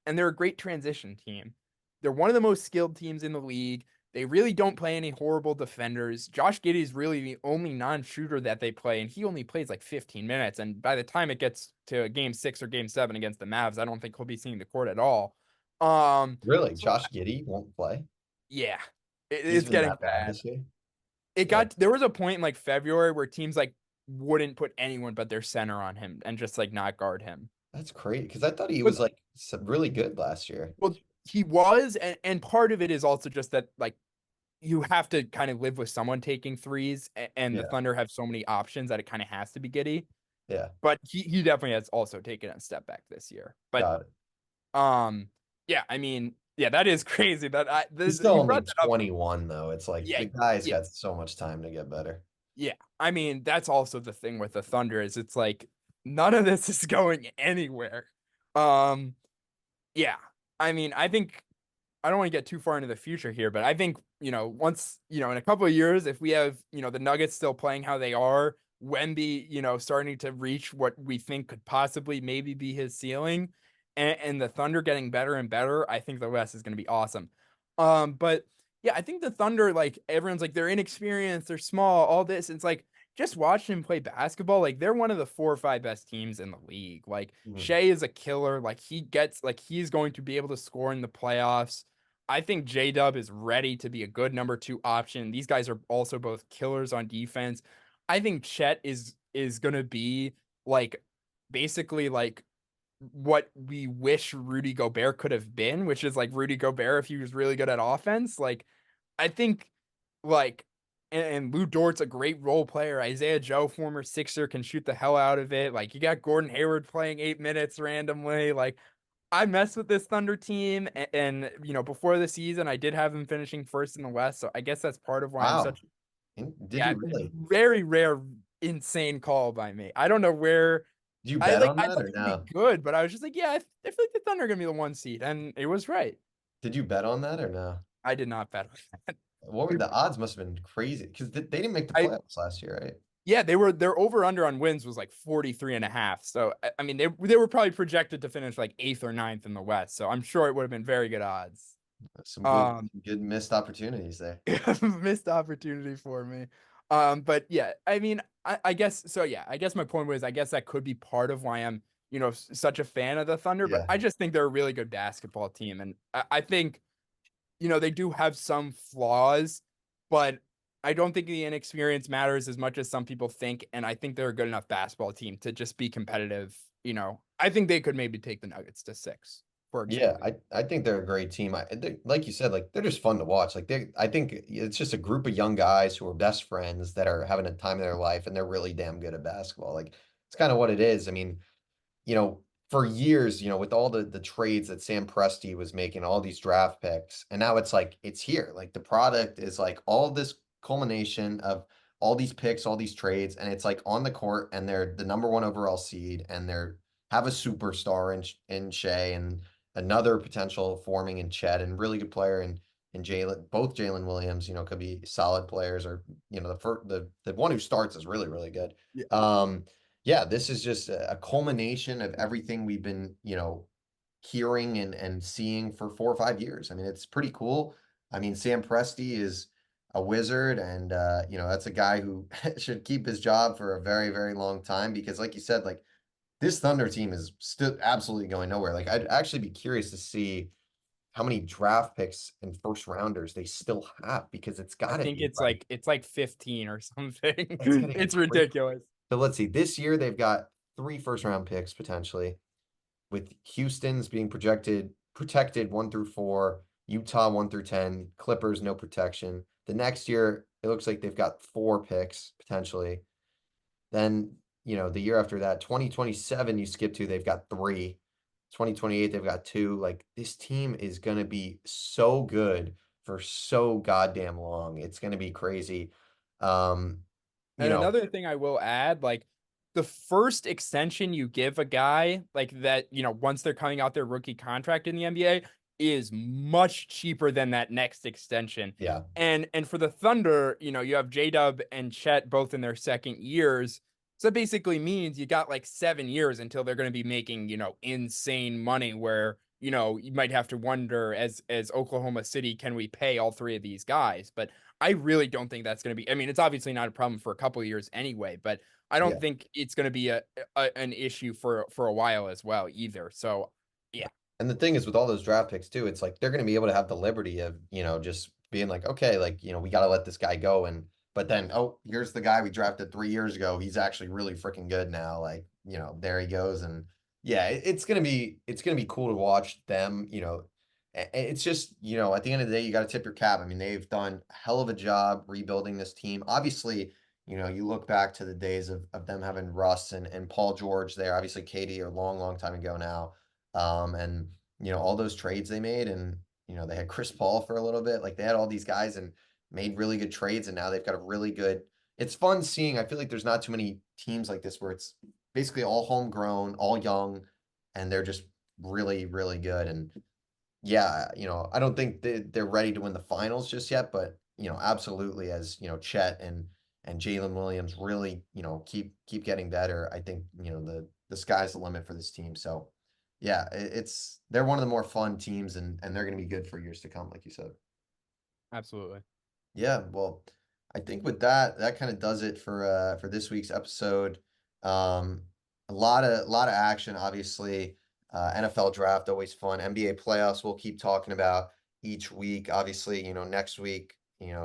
And they're a great transition team. They're one of the most skilled teams in the league. They really don't play any horrible defenders. Josh Giddey is really the only non-shooter that they play, and he only plays like 15 minutes. And by the time it gets to game 6 or game 7 against the Mavs, I don't think he'll be seeing the court at all. Really, So Josh Giddey won't play. yeah, He's it's been getting that bad bad. this year. It Yeah, got there was a point in like February where teams like wouldn't put anyone but their center on him and just like not guard him. that's crazy because I thought he But was like really good last year. well, he was, and part of it is also just that like you have to kind of live with someone taking threes, and the Yeah, Thunder have so many options that it kind of has to be Giddy. yeah, But he definitely has also taken a step back this year. But got it. yeah, I mean, yeah, that is crazy. That He's still you only brought that up. 21 though. It's like Yeah, the guy's yeah, got so much time to get better. yeah. I mean, that's also the thing with the Thunder is it's like none of this is going anywhere. Um, yeah. I mean, I think I don't want to get too far into the future here, but I think, once, in a couple of years, if we have, the Nuggets still playing how they are, Wemby, starting to reach what we think could possibly maybe be his ceiling, and the Thunder getting better and better, I think the West is going to be awesome. But yeah, I think the Thunder, like everyone's like they're inexperienced, they're small, all this. It's like just watching them play basketball, like they're one of the 4 or 5 best teams in the league. Like Mhm. Shea is a killer. Like he's going to be able to score in the playoffs. I think J-Dub is ready to be a good number 2 option. These guys are also both killers on defense. I think Chet is gonna be like basically like what we wish Rudy Gobert could have been, which is like Rudy Gobert if he was really good at offense. Like I think like and Lou Dort's a great role player. Isaiah Joe, former Sixer, can shoot the hell out of it. Like you got Gordon Hayward playing 8 minutes randomly. Like I mess with this Thunder team, and before the season, I did have them finishing first in the West. So I guess that's part of why I'm Wow. such Did yeah, you really? very rare, insane call by me. I don't know where Did you I bet like. on I that thought or they would be no? good, but I was just like, yeah, I feel like the Thunder are gonna be the 1 seed, and it was right. Did you bet on that or no? I did not bet on that. What were the odds? Must have been crazy because they didn't make the I playoffs last year, right? Yeah, their over under on wins was like 43.5. So I mean they were probably projected to finish like eighth or ninth in the West. So I'm sure it would have been very good odds. Some Um good missed opportunities there. Missed opportunity for me. But yeah, I mean, I guess so. Yeah, I guess my point was, I guess that could be part of why I'm, such a fan of the Thunder. But Yeah. I just think they're a really good basketball team, and I think, they do have some flaws, but I don't think the inexperience matters as much as some people think. And I think they're a good enough basketball team to just be competitive. I think they could maybe take the Nuggets to 6, for Yeah, example. I think they're a great team. Like you said, like they're just fun to watch. I think it's just a group of young guys who are best friends that are having a time of their life, and they're really damn good at basketball. Like it's kind of what it is. I mean, for years, with all the trades that Sam Presti was making, all these draft picks, and now it's like it's here. Like the product is like all this culmination of all these picks, all these trades, and it's like on the court, and they're the number 1 overall seed, and they're have a superstar in Shea and another potential forming in Chet and really good player and Jalen, both Jalen Williams, could be solid players, or the one who starts is really, really good. Yeah. Yeah, this is just a culmination of everything we've been, hearing and seeing for 4 or 5 years. I mean, it's pretty cool. I mean, Sam Presti is a wizard, and that's a guy who should keep his job for a very, very long time because, like you said, like this Thunder team is still absolutely going nowhere. Like, I'd actually be curious to see how many draft picks and first rounders they still have because it's I got to think be like it's like 15 or something. it's got to be It's crazy. ridiculous. So let's see. This year they've got 3 first round picks potentially, with Houston's being protected 1 through 4, Utah 1 through 10, Clippers no protection. The next year it looks like they've got 4 picks potentially. Then the year after that, 2027 you skip to, they've got 3. 2028 they've got 2. Like this team is gonna be so good for so goddamn long. It's gonna be crazy. Um, you And know, another thing I will add, like the first extension you give a guy like that, once they're coming out their rookie contract in the NBA is much cheaper than that next extension. yeah, And for the Thunder, you have J-Dub and Chet both in their second years. So that basically means you got like 7 years until they're going to be making, insane money where, you might have to wonder as Oklahoma City, can we pay all 3 of these guys? But I really don't think that's going to be. I mean, it's obviously not a problem for a couple of years anyway, but I don't yeah. think it's going to be an issue for a while as well either. So yeah, And the thing is with all those draft picks too, it's like they're going to be able to have the liberty of, just being like, okay, like, we got to let this guy go. And, but then, oh, here's the guy we drafted 3 years ago. He's actually really freaking good now. Like, there he goes. And yeah, it's going to be cool to watch them, it's just, at the end of the day, you got to tip your cap. I mean, they've done a hell of a job rebuilding this team. Obviously, you look back to the days of them having Russ and Paul George there, obviously Katie a long, long time ago now. And all those trades they made, and they had Chris Paul for a little bit. Like they had all these guys and made really good trades, and now they've got a really good. It's fun seeing. I feel like there's not too many teams like this where it's basically all homegrown, all young, and they're just really, really good. And yeah, I don't think they're ready to win the finals just yet, but absolutely as Chet and Jalen Williams really keep getting better. I think the sky's the limit for this team. So Yeah, they're one of the more fun teams, and they're going to be good for years to come, like you said. Absolutely. Yeah, well, I think with that, that kind of does it for this week's episode. Um, a lot of action, obviously. NFL draft always fun. NBA playoffs we'll keep talking about each week. Obviously, next week,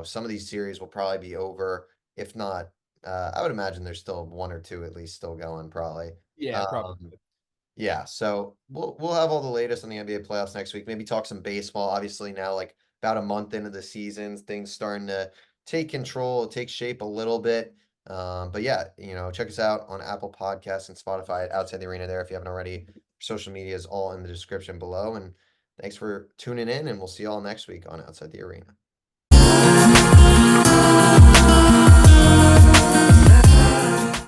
some of these series will probably be over. If not, I would imagine there's still one or two at least still going, probably. Yeah, probably. Um, yeah, so we'll have all the latest on the NBA playoffs next week. Maybe talk some baseball. Obviously now, like about a month into the season, things starting to take control, take shape a little bit. But yeah, check us out on Apple Podcasts and Spotify at Outside the Arena there if you haven't already. Social media is all in the description below. And thanks for tuning in, and we'll see you all next week on Outside the Arena.